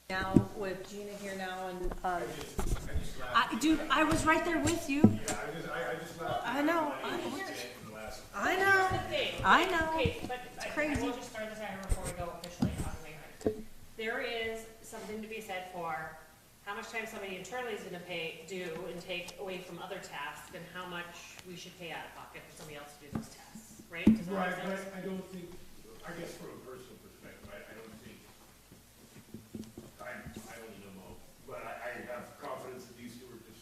now with Gina here now and, dude, I was right there with you. Yeah, I just laughed. I know. I know. Okay, but It's I crazy. will just throw this out here before we go officially on the main. There is something to be said for how much time somebody internally is gonna do and take away from other tasks, and how much we should pay out of pocket for somebody else to do those tasks, right? Does that Right, make but sense? I don't think, I guess from a personal perspective, I don't think, I only know Mo, but I have confidence that these two are just,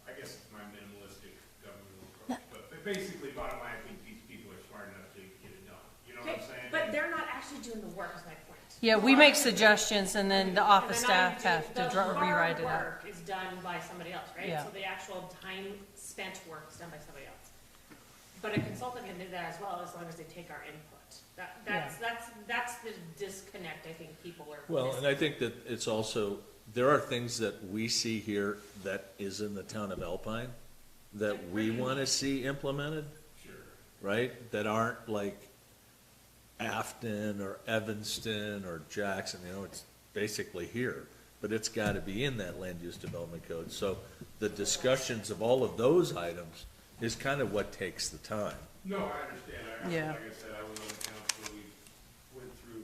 I guess it's my minimalistic governmental approach, but basically, bottom line, I think these people are smart enough to get it done, you know what I'm saying? But they're not actually doing the work, is my point. Yeah, we make suggestions and then the office And they're not staff even have to doing- the hard rewrite it out. work is done by somebody else, right? Yeah. So the actual time spent work is done by somebody else. But a consultant can do that as well, as long as they take our input. That's the disconnect I think people are Well, missing. and I think that it's also, there are things that we see here that is in the town of Alpine that we want to see implemented, Sure. right? That aren't like Afton or Evanston or Jackson, you know, it's basically here. But it's got to be in that land use development code. So the discussions of all of those items is kind of what takes the time. No, I understand, Yeah. like I said, I was on the council, we went through,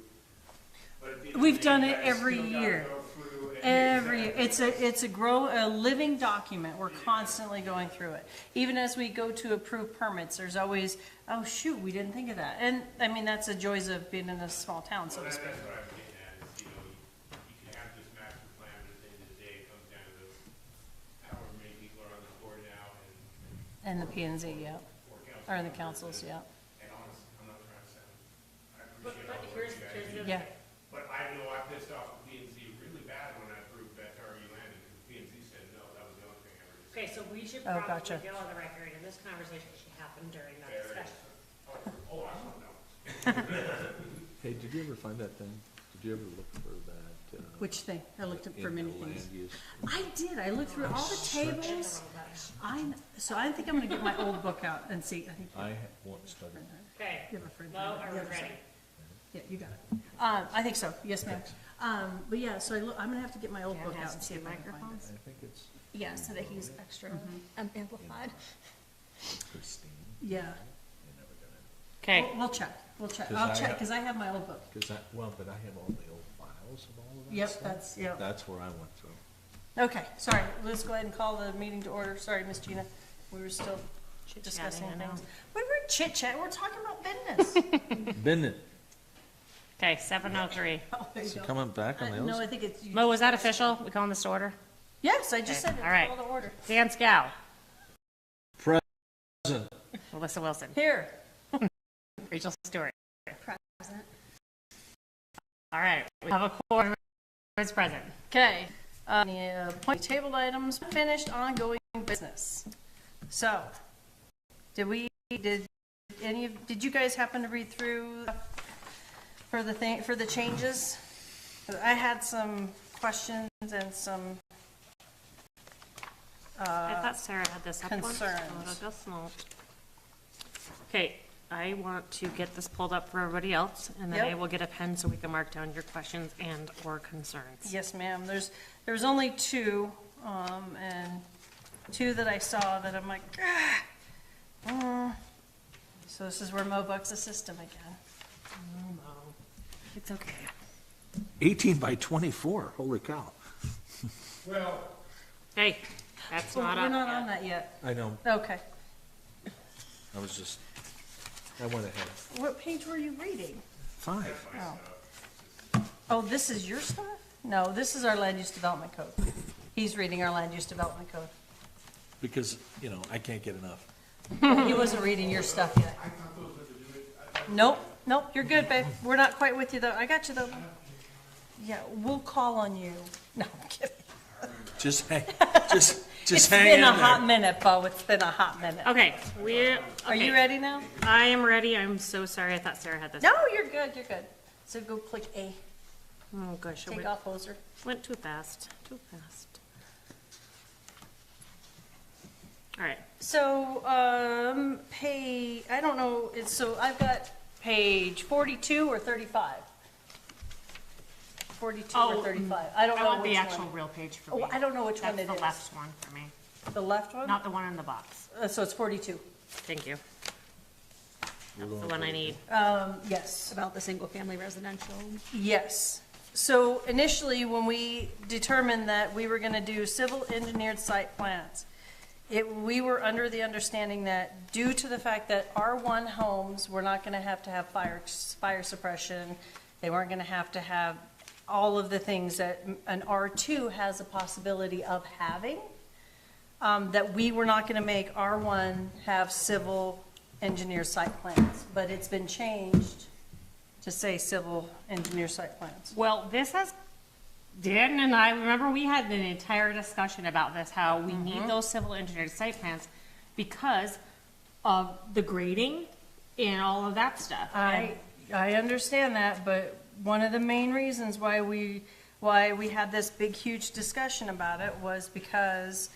but at the end of We've the done day, it I every still gotta year. go through and Every, exactly. it's a living document. We're constantly going through it. Even as we go to approve permits, there's always, oh shoot, we didn't think of that. And, I mean, that's the joys of being in a small town, so to speak. That's what I'm getting at, is, you can have this master plan, but at the end of the day, it comes down to however many people are on the board now And the P and Z, yeah, four council. or in the councils, yeah. And honestly, I'm not trying to sound, I But appreciate all the work here's you guys the do. Yeah. But I know I pissed off the P and Z really bad when I approved that RU landing, because P and Z said no, that was the only thing I ever did. Okay, so we should Oh, probably gotcha. go on the record, and this conversation should happen during that discussion. Oh, I don't know. Hey, did you ever find that thing? Did you ever look for that? Which thing? I looked up for in many the things. land use? I did. I looked through all the tables. So I think I'm gonna get my old book out and see. I think I won't start. Okay, you have a friend. Mo, on are the we other ready? side. Yeah, you got it. I think so. Yes, ma'am. But yeah, so I'm gonna have to get my old Dan book out has and see two if I can find it. microphones. I think it's Yeah, so that he's extra amplified. Christine. Yeah. You're never gonna, Okay, We'll check. We'll check. 'Cause I'll I check, have- because I have my old book. cause I, well, but I have all the old files of all of that Yep, stuff. that's, yeah. That's where I went through. Okay, sorry. Let's go ahead and call the meeting to order. Sorry, Miss Gina. We were still discussing I know. things. We were chit-chat. We're talking about business. Bennett, okay, 7:03. Oh, there you is it go. coming back on the No, others? I think it's. Mo, was that official? We calling this to order? Yes, I just Okay, said it. all right. Call to order. Dan Scow, Present. Melissa Wilson, Here. Rachel Stewart. Present. All right, we have a quorum. Who's present? Okay, the point table items, finished, ongoing business. So, did you guys happen to read through for the changes? I had some questions and some, I thought Sarah had this up one. concerns. Oh, I guess not. Okay, I want to get this pulled up for everybody else, and then I Yep. will get a pen so we can mark down your questions and or concerns. yes ma'am, there was only two, and two that I saw that I'm like, so this is where Mo bucks the system again. It's okay. 18 by 24, holy cow. Well, Hey, that's Oh, not we're up not yet. on that yet. I know, Okay. I was just, I went ahead. What page were you reading? 5. Oh, this is your stuff? No, this is our land use development code. He's reading our land use development code. Because, you know, I can't get enough. He wasn't reading your stuff yet. Nope, nope, you're good, babe. We're not quite with you though. I got you though. Yeah, we'll call on you. No, I'm kidding. Just hang, It's just hang been in a hot there. minute, Bo. It's been a hot minute. Okay, Are you ready now? I am ready. I'm so sorry. I thought Sarah had this. No, you're good, you're good. So go click A. Oh, gosh. I Take went, off poser. went too fast. Too fast. All right. So, I don't know, so I've got page 42 or 35. 42 or 35. I don't I know want the which actual one. real page for Oh, me. I don't know which one That's it the is. left one for me, The left one? not the one in the box. So it's 42. Thank you. That's the one I need. Yes. About the single-family residential. Yes. So initially, when we determined that we were gonna do civil engineered site plans, we were under the understanding that due to the fact that R1 homes were not gonna have to have fire suppression, they weren't gonna have to have all of the things that an R2 has a possibility of having, that we were not gonna make R1 have civil engineered site plans, but it's been changed to say civil engineer site plans. Well, this has, Dan and I, remember we had an entire discussion about this, how we need those civil engineered site plans because of the grading and all of that stuff. I understand that, but one of the main reasons why we had this big, huge discussion about it was because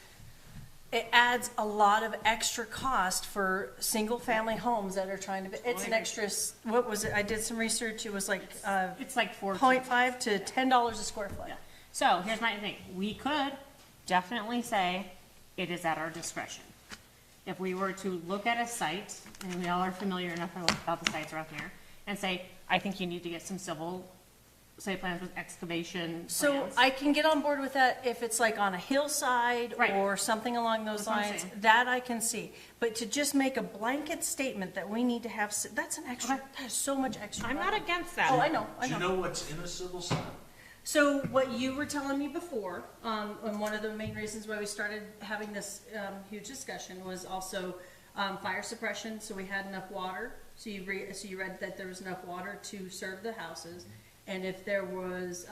it adds a lot of extra cost for single-family homes that are trying to, it's an extra, what was it, I did some research, it was like, It's like 4. 0.5 to $10 a square foot. So here's my thing. We could definitely say it is at our discretion. If we were to look at a site, and we all are familiar enough about the sites around here, and say, I think you need to get some civil site plans with excavation So plans. I can get on board with that if it's like on a hillside Right. or something along those That's what I'm lines, saying. that I can see. But to just make a blanket statement that we need to have, that's an extra, Okay. that is so much extra. I'm not money. against that. Oh, I know, I Do you know. know what's in a civil sign? So what you were telling me before, and one of the main reasons why we started having this, huge discussion was also, fire suppression, so we had enough water. So you read that there was enough water to serve the houses. And if there was,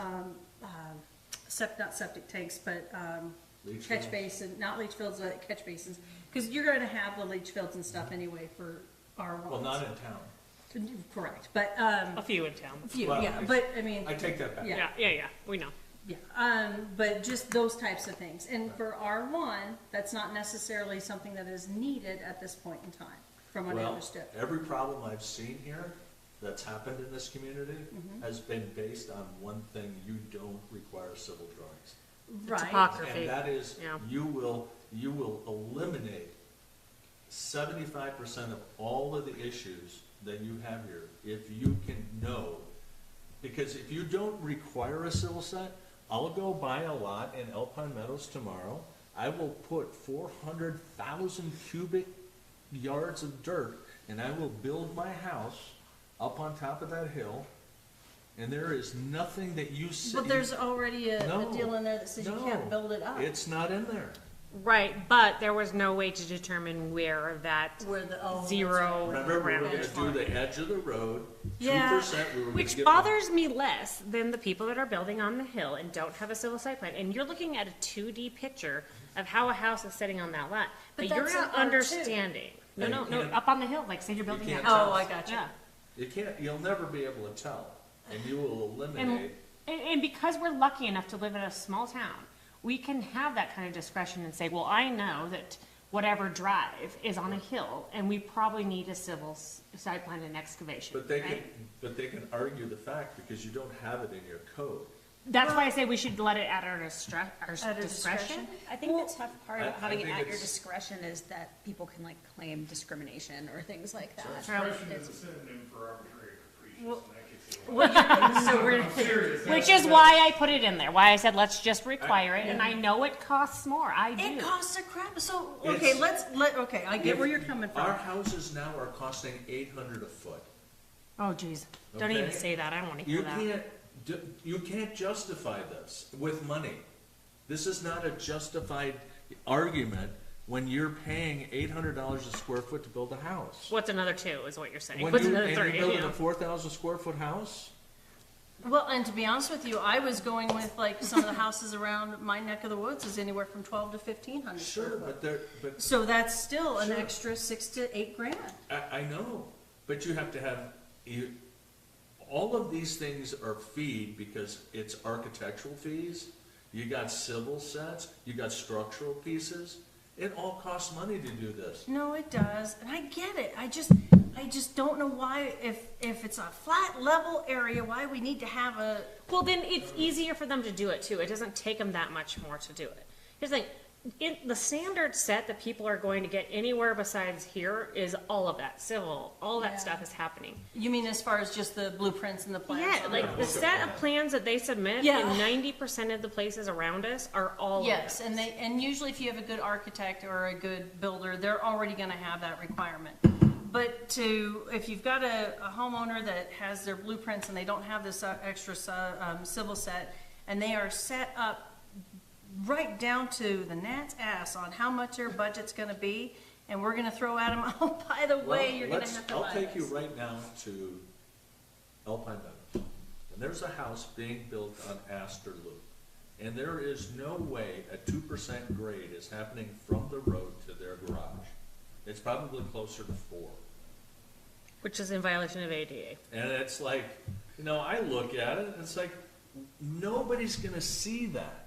not septic tanks, but, Leach catch field? basin, not leach fields, but catch basins. Cause you're gonna have the leach fields and stuff anyway for our ones. Well, not in town. Correct, but, A few in town. few, Well, yeah, but I mean. I take that back. Yeah. Yeah, we know. Yeah, but just those types of things. And for R1, that's not necessarily something that is needed at this point in time, from what I Well, understood. every problem I've seen here that's happened in this community Mm-hmm. has been based on one thing: you don't require civil drawings. Right, Topography. And that is, Yeah. you will eliminate 75% of all of the issues that you have here if you can know. Because if you don't require a civil set, I'll go buy a lot in Alpine Meadows tomorrow. I will put 400,000 cubic yards of dirt, and I will build my house up on top of that hill, and there is nothing that you see. but there's already a No, deal in there that says you can't no, build it up. It's not in there. Right, but there was no way to determine where that Where the, oh, that's zero Remember, we were parameters gonna do the edge of the road, 2%, Yeah. we were gonna Which get. bothers me less than the people that are building on the hill and don't have a civil site plan. And you're looking at a 2D picture of how a house is sitting on that lot. But But you're that's not an R2. understanding. No, And no, you no, can't- up on the hill, like say you're building a can't house. Oh, I got you. Yeah. You can't, you'll never be able to tell, and you will And, eliminate. and because we're lucky enough to live in a small town, we can have that kind of discretion and say, well, I know that whatever drive is on a hill, and we probably need a civil site plan and excavation, But they can, right? but they can argue the fact because you don't have it in your code. That's why I say we should let it at our At our discretion. discretion? I think the tough part I- of I having it think at your it's- discretion is that people can like claim discrimination or things like that. Discretion is a synonym for arbitrary capricious, and that gets you. So we're, I'm serious. Which is why I put it in there, why I said, let's just require it, and I know it costs more, I do. it costs a crap, so, okay, It's- okay, I get where you're coming Our from. houses now are costing $800 a foot. Oh, geez, don't even Okay. say that, I don't wanna You hear that. you can't justify this with money. This is not a justified argument when you're paying $800 a square foot to build a house. What's another two, is what you're saying, When what's you, another and three, you're you building know? a 4,000 square foot house? Well, and to be honest with you, I was going with like some of the houses around my neck of the woods is anywhere from 12 to 1,500 Sure, square foot. but there, but So that's still an Sure. extra 6 to 8 grand. I know, but you have to have, all of these things are feed because it's architectural fees. You got civil sets, you got structural pieces. It all costs money to do this. No, it does, and I get it. I just don't know why, if it's a flat level area, why we need to have a, Well, then it's easier for them to do it too. It doesn't take them that much more to do it. Here's the thing, the standard set that people are going to get anywhere besides here is all of that, civil, all that Yeah. stuff is happening. you mean as far as just the blueprints and the plans? Yeah, like the set of plans that they submit Yeah. in 90% of the places around us are all of Yes, this. and usually if you have a good architect or a good builder, they're already gonna have that requirement. But if you've got a homeowner that has their blueprints and they don't have this extra civil set, and they are set up right down to the gnat's ass on how much their budget's gonna be, and we're gonna throw at them, oh, by the way, you're gonna have to buy I'll take you this. right now to Alpine Meadows. And there's a house being built on Astor Loop. And there is no way a 2% grade is happening from the road to their garage. It's probably closer to 4. Which is in violation of ADA. And it's like, I look at it, and it's like, nobody's gonna see that.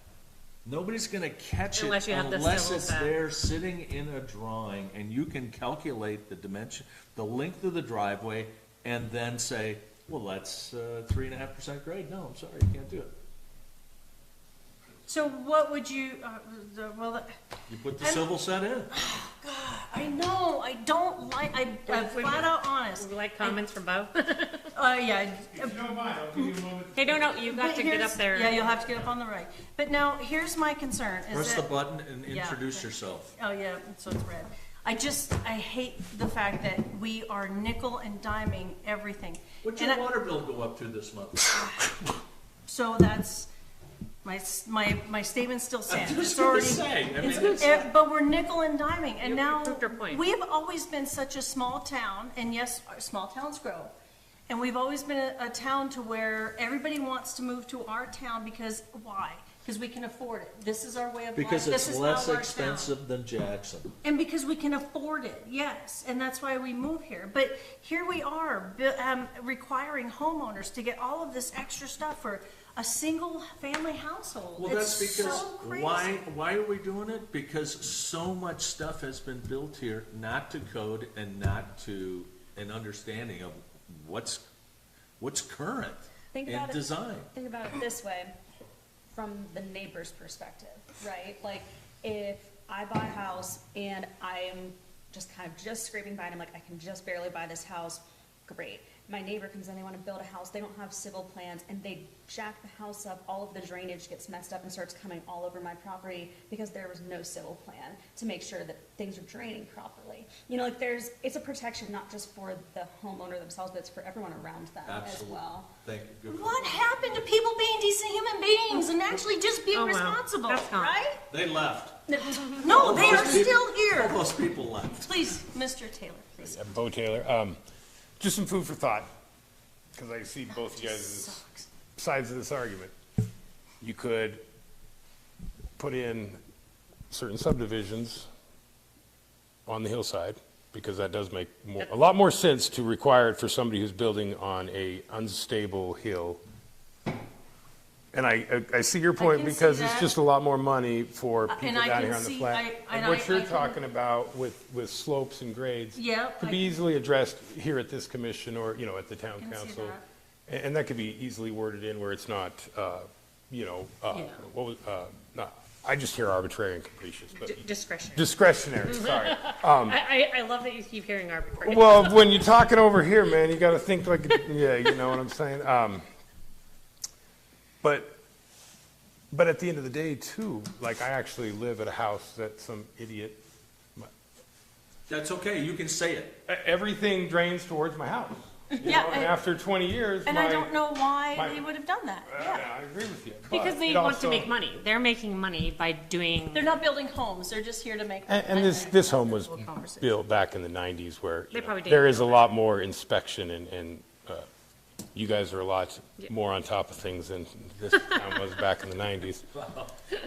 Nobody's gonna catch it Unless you have the unless civil it's set. there sitting in a drawing, and you can calculate the dimension, the length of the driveway, and then say, well, that's 3.5% grade. No, I'm sorry, you can't do it. So what would you, well, You put the And- civil set in. I know, I don't like, I'm flat out honest. Would we like comments from Bo? Yeah, If you don't mind, I'll give you a moment. Hey, no, you've got But to get here's- up there. Yeah, you'll have to get up on the right. But now, here's my concern, is Press the that, button and Yeah. introduce yourself. oh yeah, so it's red. I hate the fact that we are nickel and diming everything. What's And your I- water bill go up to this month? So that's, my statement still I'm stands. just It's gonna already, say, I mean, it's, but we're nickel and diming, and You now, proved your point. we have always been such a small town, and yes, our small towns grow. And we've always been a town to where everybody wants to move to our town because, why? Because we can afford it. This is our way of life. Because This it's is less how our town- expensive than Jackson. And because we can afford it, yes, and that's why we move here. But here we are, requiring homeowners to get all of this extra stuff for a single-family household. Well, that's It's because, so crazy. why are we doing it? Because so much stuff has been built here, not to code and not to an understanding of what's current Think in about it. design. Think about it this way, from the neighbor's perspective, right? Like, if I buy a house and I am just kind of just scraping by and I'm like, I can just barely buy this house, great. My neighbor comes in, they want to build a house, they don't have civil plans, and they jack the house up, all of the drainage gets messed up and starts coming all over my property because there was no civil plan to make sure that things are draining properly. Like it's a protection not just for the homeowner themselves, but it's for everyone around them as Absolutely. well. Thank you. Good. What happened to people being decent human beings and actually just being Oh, wow. responsible, That's gone. right? They left. No, they are Those people- still All here. those people left. Please, Mr. Taylor, please. Bo Taylor. Just some food for thought, because I see both you guys' Sucks. sides of this argument. You could put in certain subdivisions on the hillside, because that does make a lot more sense to require it for somebody who's building on a unstable hill. And I see your point, can see because it's that. just a lot more money for And people I down can here on the see- flat. and And what I you're can- talking about with slopes and grades Yep, could I be can- easily addressed here at this commission or, at the town Can see council. that. And that could be easily worded in where it's not, Yeah. what was, I just hear arbitrary and capricious, but Discretion. discretionary, sorry. I love that you keep hearing arbitrary. Well, when you're talking over here, man, you gotta think like, yeah, you know what I'm saying? But at the end of the day, too, like, I actually live at a house that some idiot, That's okay, you can say it. everything drains towards my house. Yeah, And after 20 years, And I don't know why my- they would have done that, yeah. I agree with you. Because but they it want to also- make money. They're making money by doing. They're not building homes, they're just here to make. And this home was Conversation. built back in the 90s where They probably did there is a build lot more inspection and you guys are a lot more on top of things than this town was back in the 90s.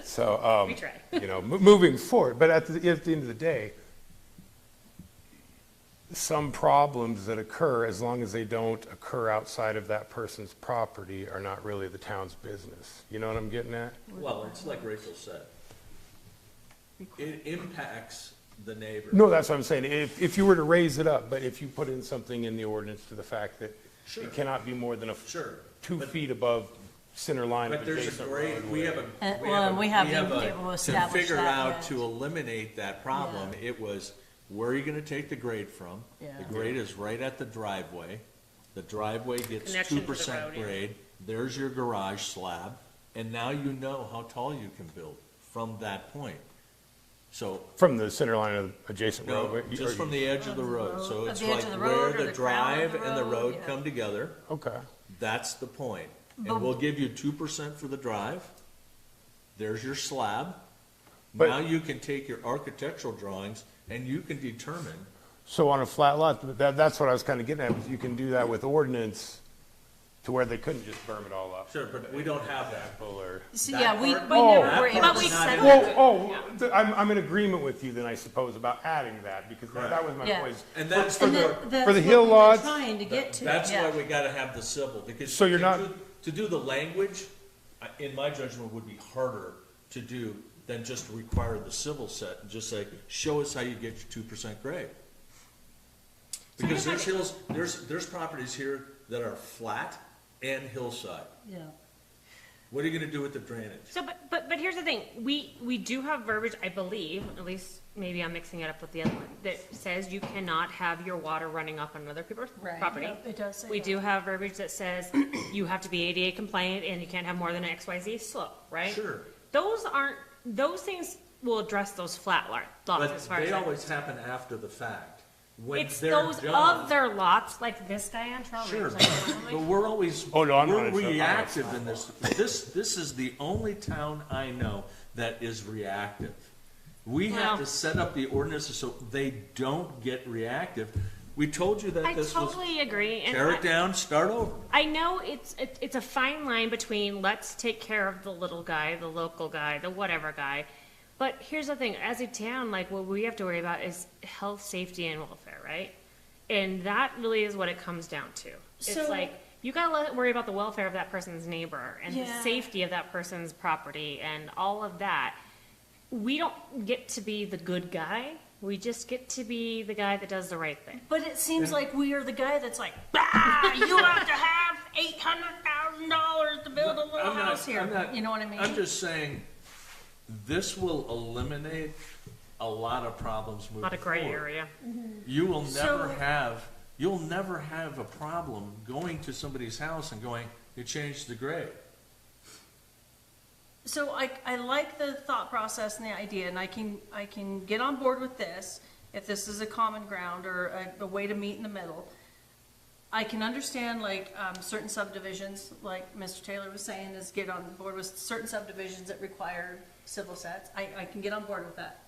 So, We try. moving forward, but at the end of the day, some problems that occur, as long as they don't occur outside of that person's property, are not really the town's business. You know what I'm getting at? Well, it's like Rachel said. It impacts the neighbor. No, that's what I'm saying. If you were to raise it up, but if you put in something in the ordinance to the fact that Sure. it cannot be more than Sure. 2 But- feet above center line of But there's a adjacent grade, roadway. we have we haven't a- been able to establish figure that out yet. to eliminate that problem, Yeah. it was, where are you gonna take the grade from? Yeah. The grade is right at the driveway. The driveway gets Connection to 2% the road, yeah. grade. There's your garage slab, and now you know how tall you can build from that point. So, From the center line of adjacent no, roadway? just from the edge of the road, road, so of it's the edge like of the where road or the the crown of drive the and the road, road yeah. come together. Okay. That's the point. But- And we'll give you 2% for the drive. There's your slab. But- Now you can take your architectural drawings and you can determine, So on a flat lot, that's what I was kind of getting at, was you can do that with ordinance to where they couldn't just berm it all up. sure, but we don't have that. Or, So, That yeah, we part- Oh, never that were able part's to not set in up. there. I'm in agreement with you then, I suppose, about adding that, because that was my Yeah. point. And that's For And the, that's for the what hill we were lots, Trying to get to, That's yeah. why we gotta have the civil, because. So you're to not- do- To do the language, in my judgment, would be harder to do than just require the civil set and just say, show us how you get your 2% grade. Because there's hills, there's properties here that are flat and hillside. Yeah. What are you gonna do with the drainage? So, but here's the thing, we do have verbiage, I believe, at least maybe I'm mixing it up with the other one, that says you cannot have your water running up on other people's Right. property. Yep, it does say We that. do have verbiage that says you have to be ADA compliant and you can't have more than an XYZ slope, right? Sure. Those things will address those flat lots But as far as. they I'm always happen after the fact. When It's they're those done- other lots, like this guy on Trail Sure, Ridge. like, but we're always, Oh, no, I'm not we're interested. reactive in this. This is the only town I know that is reactive. We have Well- to set up the ordinances so they don't get reactive. We told you that I this was, totally agree. And tear I- it down, start over. I know it's a fine line between let's take care of the little guy, the local guy, the whatever guy. But here's the thing, as a town, like what we have to worry about is health, safety, and welfare, right? And that really is what it comes down to. It's So- like, you gotta worry about the welfare of that person's neighbor and the Yeah. safety of that person's property and all of that. We don't get to be the good guy. We just get to be the guy that does the right thing. But it seems like we are the guy that's like, ah, you have to have $800,000 to build a little I'm not- house here. I'm not- You know what I mean? I'm just saying, this will eliminate a lot of problems moving A lot of gray forward. area. You will So- you'll never have a problem going to somebody's house and going, you changed the grade. So I like the thought process and the idea, and I can get on board with this, if this is a common ground or a way to meet in the middle. I can understand like, certain subdivisions, like Mr. Taylor was saying, is get on board with certain subdivisions that require civil sets. I can get on board with that.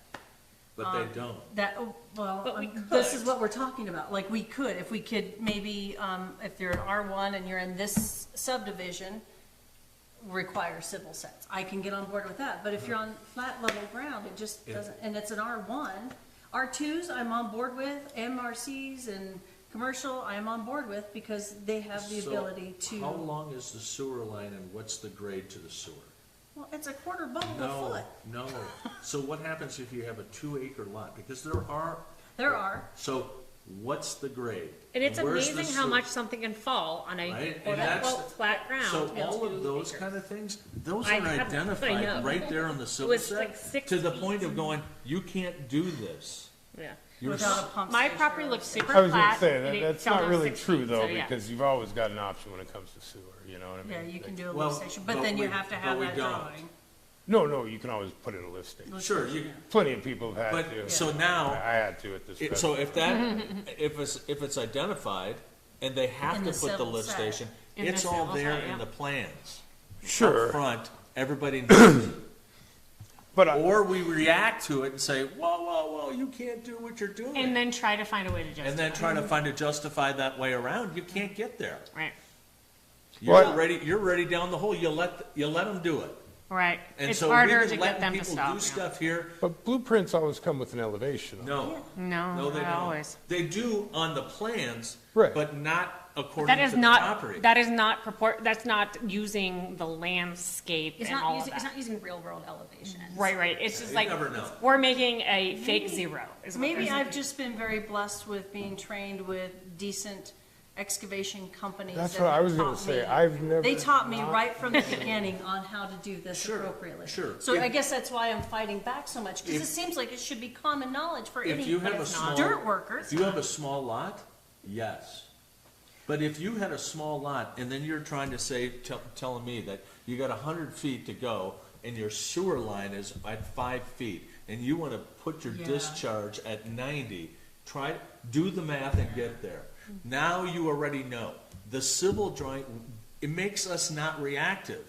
But they don't. That, oh, well, But we this could. is what we're talking about, like, we could, if we could maybe, if you're an R1 and you're in this subdivision, require civil sets. I can get on board with that, but if you're on flat level ground, it just Yeah. doesn't, and it's an R1. R2s, I'm on board with, MRCs and commercial, I'm on board with, because they have the So, ability to. How long is the sewer line and what's the grade to the sewer? Well, it's a quarter bubble a No, foot. no. So what happens if you have a 2-acre lot? Because there are, so what's the grade? And it's where's the amazing how sewer? much something can fall on a Right, quote and that's- unquote flat ground. So to all of those 2 kind acres. of things, those I are have- I identified know. right there on the civil was like set, 6 to the feet. point of going, you can't do this. Yeah. You're Without a pump My station property or looks anything. super I was gonna flat. say, and that, it that's fell not down really 6 true feet, though, so yeah. because you've always got an option when it comes to sewer, you know what I mean? Yeah, you can do a Well, lift station, but but then you we- have to but have we that don't. drawing. No, you can always put in a listing. Sure, you, Plenty of people have had but, to. so I now, had to at this. so if that, if it's identified, and they have In to the put the civil lift set. station, In it's the all civil there set, in yeah. the plans. Sure, Up front, everybody knows. but Or we react to it and say, whoa, you can't do what you're doing. And then try to find a way to justify. And then try to find a justify that way around, you can't get there. Right. You're Well, already down the hole, you let them do it. Right, And it's so we've harder been to get letting them to people stop. do stuff here. But blueprints always come with an elevation. No, No, they not don't. always. They do on the plans, Right. but not according That to is the not, property. that is not that's not using the landscape It's and not all of using, it's that. not using real world elevations. Right, it's just You like, never know. we're making a fake zero, is what Maybe they're I've saying. just been very blessed with being trained with decent excavation companies. That's that what I have was gonna taught say. me. I've never They taught me not- right from the beginning on how to do this Sure, appropriately. sure. So If- I guess that's why I'm fighting back so much, because If- it seems like it should be common knowledge for If any you have a small. dirt workers. If you have a small lot, yes. But if you had a small lot and then you're trying to say, telling me that you got 100 feet to go and your sewer line is at 5 feet and you want to put your Yeah. discharge at 90, do the math and get there. Now you already know. The civil drawing, it makes us not reactive.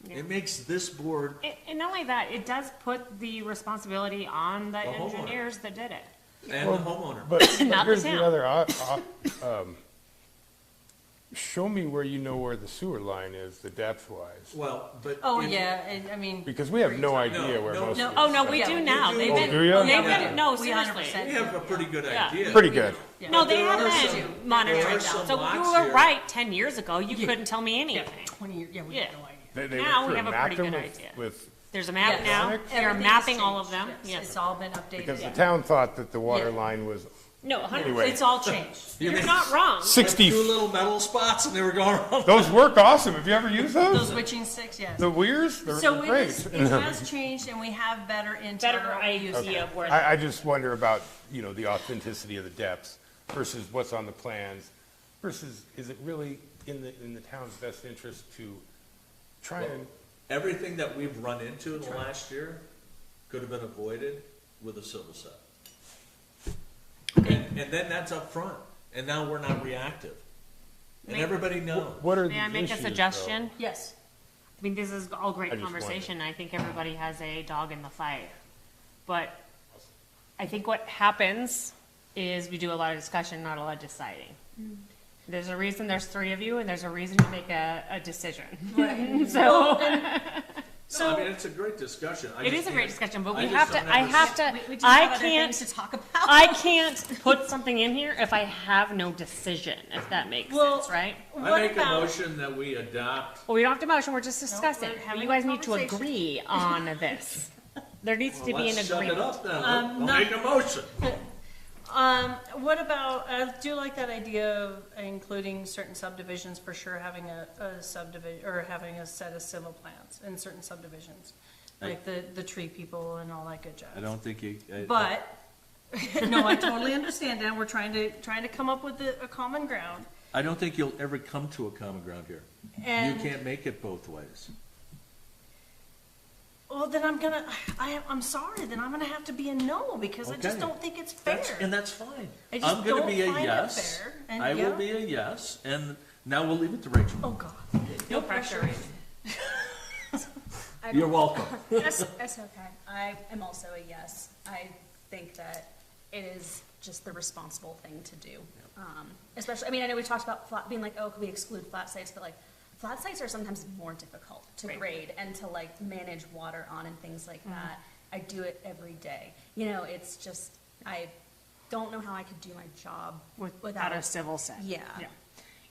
Yeah. It makes this board, And not only that, it does put the responsibility on the homeowner. engineers that did it. and the homeowner. But Not the here's town. the other, show me where you know where the sewer line is, the depth wise. Well, but. Oh, in- yeah, and I mean. Because we have no idea No, where no, most no. of Oh, this no, stuff we Yeah, do we now. do. They've Oh, been, do you? they've Yeah. been, no, We seriously. 100% We have a pretty good Yeah. idea. Pretty good. Yeah. No, they There have are been some- monitoring there are down. some So you lots were here. right 10 years ago, you Yeah. couldn't tell me Yeah, anything. 20 years, yeah, we Yeah. had no idea. They Now went we through have and a pretty mapped them good idea. with, There's a map Yes. now, Everything they are Everything mapping has all of changed, them, yes. yes. It's all been updated. because the Yeah. town thought that the water Yeah. line was No, 100, Anyway. It's all changed. you're not wrong. 60. Two little metal spots and they were going around. Those work awesome. Have you ever used Those those? witching sticks, yes. The weirs? They're So it great. is, it has changed and we have better Better internal use. idea of where. I just wonder about, the authenticity of the depths versus what's on the plans versus is it really in the town's best interest to try and, Everything that we've run into in the last year could have been avoided with a civil set. And then that's up front, and now we're not reactive. And May- everybody knows. what are the May I make issues, a though? suggestion? Yes. I mean, this is all great I just conversation. I think everybody has a dog in the fight. But I think what happens is we do a lot of discussion, not a lot of deciding. There's a reason there's 3 of you, and there's a reason to make a decision. So, No, I mean, it's a great discussion. it is a great discussion, but I we just have don't to, I ever have to, We just I have other can't, things to talk about. I can't put something in here if I have no decision, if that makes Well, sense, right? I What make a about- motion that we adopt. Well, we don't have to motion, we're just discussing. we're having You a guys need to conversation. agree on this. There needs to be an Let's shut it agreement. up then. I'll not- make a motion. What about, I do like that idea of including certain subdivisions, for sure, having a subdivision, or having a set of civil plans in certain subdivisions. Like the tree people and all that good jazz. I don't think you. But, no, I totally understand, Dan, we're trying to come up with a common ground. I don't think you'll ever come to a common ground here. And- You can't make it both ways. Well, then I'm sorry, then I'm gonna have to be a no, because I just Okay. don't think it's fair. And that's fine. I just I'm gonna don't be a find it yes. fair, and I will yeah. be a yes, and now we'll leave it to Rachel. Oh, God. No pressure. You're welcome. That's okay. I am also a yes. I think that it is just the responsible thing to do. Especially, I mean, I know we talked about being like, oh, could we exclude flat sites, but like, flat sites are sometimes more difficult to Right. grade and to like manage water on and things like that. I do it every day. It's just, I don't know how I could do my job Without a civil set. Yeah.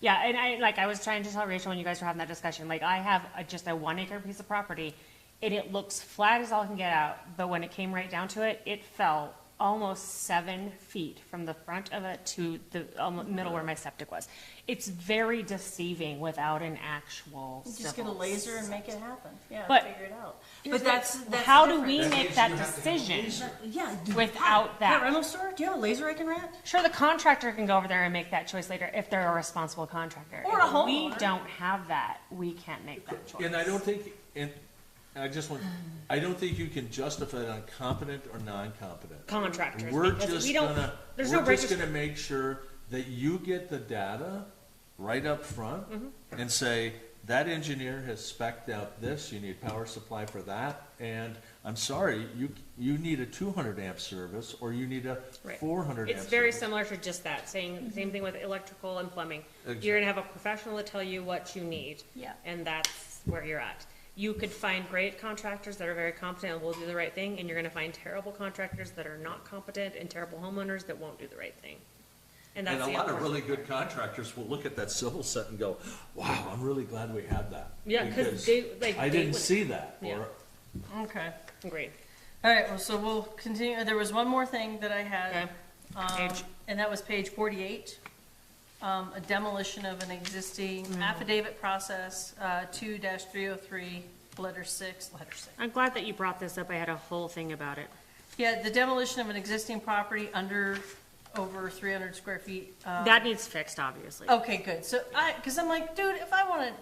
Yeah, and I was trying to tell Rachel when you guys were having that discussion, like, I have just a 1 acre piece of property, and it looks flat as all can get out, but when it came right down to it, it fell almost 7 feet from the front of it to the middle where my septic was. It's very deceiving without an actual Just get a civil laser and set. make it happen. Yeah, But- figure it out. Here's But that's How the do we difference. make that decision Yeah. without Hey, that? rental store, do you have a laser I can rent? Sure, the contractor can go over there and make that choice later if they're a responsible contractor. Or a If we homeowner. don't have that, we can't make that choice. And I don't think, I don't think you can justify it on competent or non-competent. Contractors, We're because just we don't, gonna, there's no we're just breakers. gonna make sure that you get the data right up front Mm-hmm. and say, that engineer has spec'd out this, you need power supply for that, and I'm sorry, you need a 200 amp service, or you need a Right. 400 amp It's very service. similar to just that, same thing with electrical and plumbing. Exactly. You're gonna have a professional to tell you what you need. Yeah. And that's where you're at. you could find great contractors that are very competent and will do the right thing, and you're gonna find terrible contractors that are not competent and terrible homeowners that won't do the right thing. And that's And a the lot of really unfortunate good contractors will look at that civil set and go, wow, I'm really glad we had that. Yeah, 'cause because they, like, I they didn't would- see that, Yeah. or, Okay. Agreed. All right, well, so we'll continue. There was one more thing that I Okay. had. Page. And that was page 48. A demolition of an existing Mm-hmm. affidavit process, 2-303, letter 6. I'm glad that you brought this up. I had a whole thing about it. Yeah, the demolition of an existing property over 300 square feet. That needs fixed, obviously. Okay, good. So because I'm like, dude, if I want to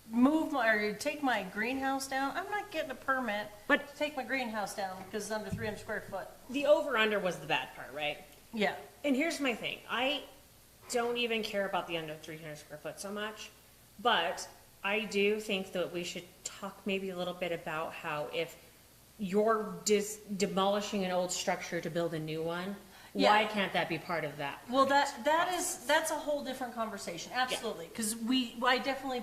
move or take my greenhouse down, I'm not getting a permit But- to take my greenhouse down because it's under 300 square foot. The over-under was the bad part, right? Yeah. And here's my thing, I don't even care about the under 300 square foot so much, but I do think that we should talk maybe a little bit about how if you're demolishing an old structure to build a new one, why Yeah. can't that be part of that? Well, that's a whole different conversation, absolutely, because I definitely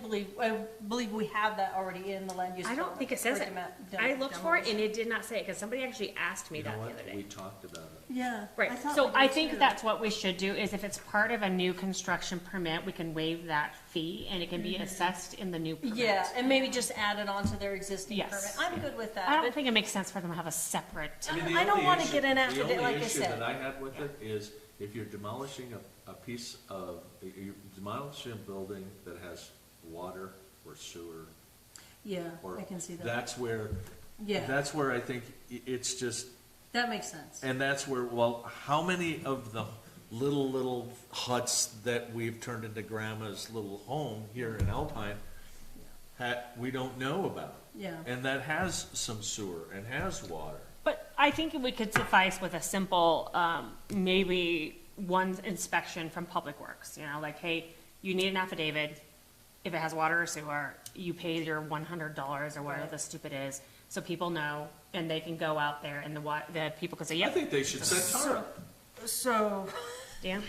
believe we have that already in the land use. I don't think it says it. I looked for it and it did not say it, because somebody actually asked me you know that the what, other we day. talked about it. Yeah. Right, so I think that's what we should do, is if it's part of a new construction permit, we can waive that fee and it can be assessed in the new permit. Yeah, and maybe just add it onto their existing Yes. permit. I'm good with that. I don't but- think it makes sense for them to have a separate. mean, the I don't only wanna issue- get an affidavit, like I The only issue said. that I had with it is if you're demolishing a piece of, you're demolishing a building that has water or sewer, Yeah, or. I can see that. That's where, Yeah. that's where I think it's just, That makes sense. and that's where, well, how many of the little huts that we've turned into grandma's little home here in Alpine we don't know about? Yeah. And that has some sewer and has water. But I think we could suffice with a simple, maybe one inspection from Public Works, you know, like, hey, you need an affidavit. If it has water or sewer, you pay your $100 or whatever the stupid is, so people know, and they can go out there and the people can say, I yep, think they should set tar up. So, Dan.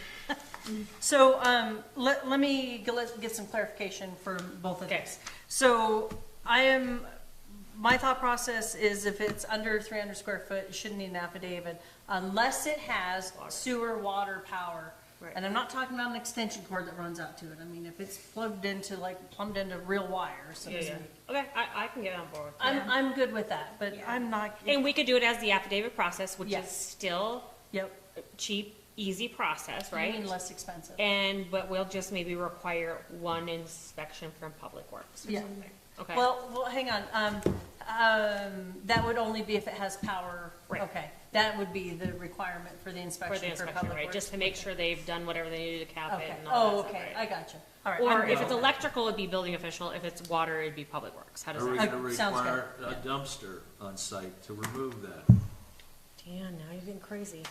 let me get some clarification for both of Okay. these. So, my thought process is if it's under 300 square foot, you shouldn't need an affidavit unless it has sewer, water, power. Right. And I'm not talking about an extension cord that runs out to it. I mean, if it's plugged into real wire, so to Yeah, speak. yeah. Okay, I can get on board with that. I'm good with that, but I'm not. And we could do it as the affidavit process, which is Yes. still Yep. cheap, easy process, I right? mean, less expensive. But we'll just maybe require one inspection from Public Works or Yeah. something. Okay. Well, hang on. That would only be if it has power. Right. Okay, that would be the requirement for the For the inspection for inspection, public right, works. just to make sure they've done whatever they needed to cap it Okay. and all Oh, that stuff, okay. right? I gotcha. All right. Or I'm if good it's with that. electrical, it'd be building official, if it's water, it'd be Public Works, how does Are we that? gonna sounds require good. a dumpster on site to remove that? Dan, now you're getting crazy.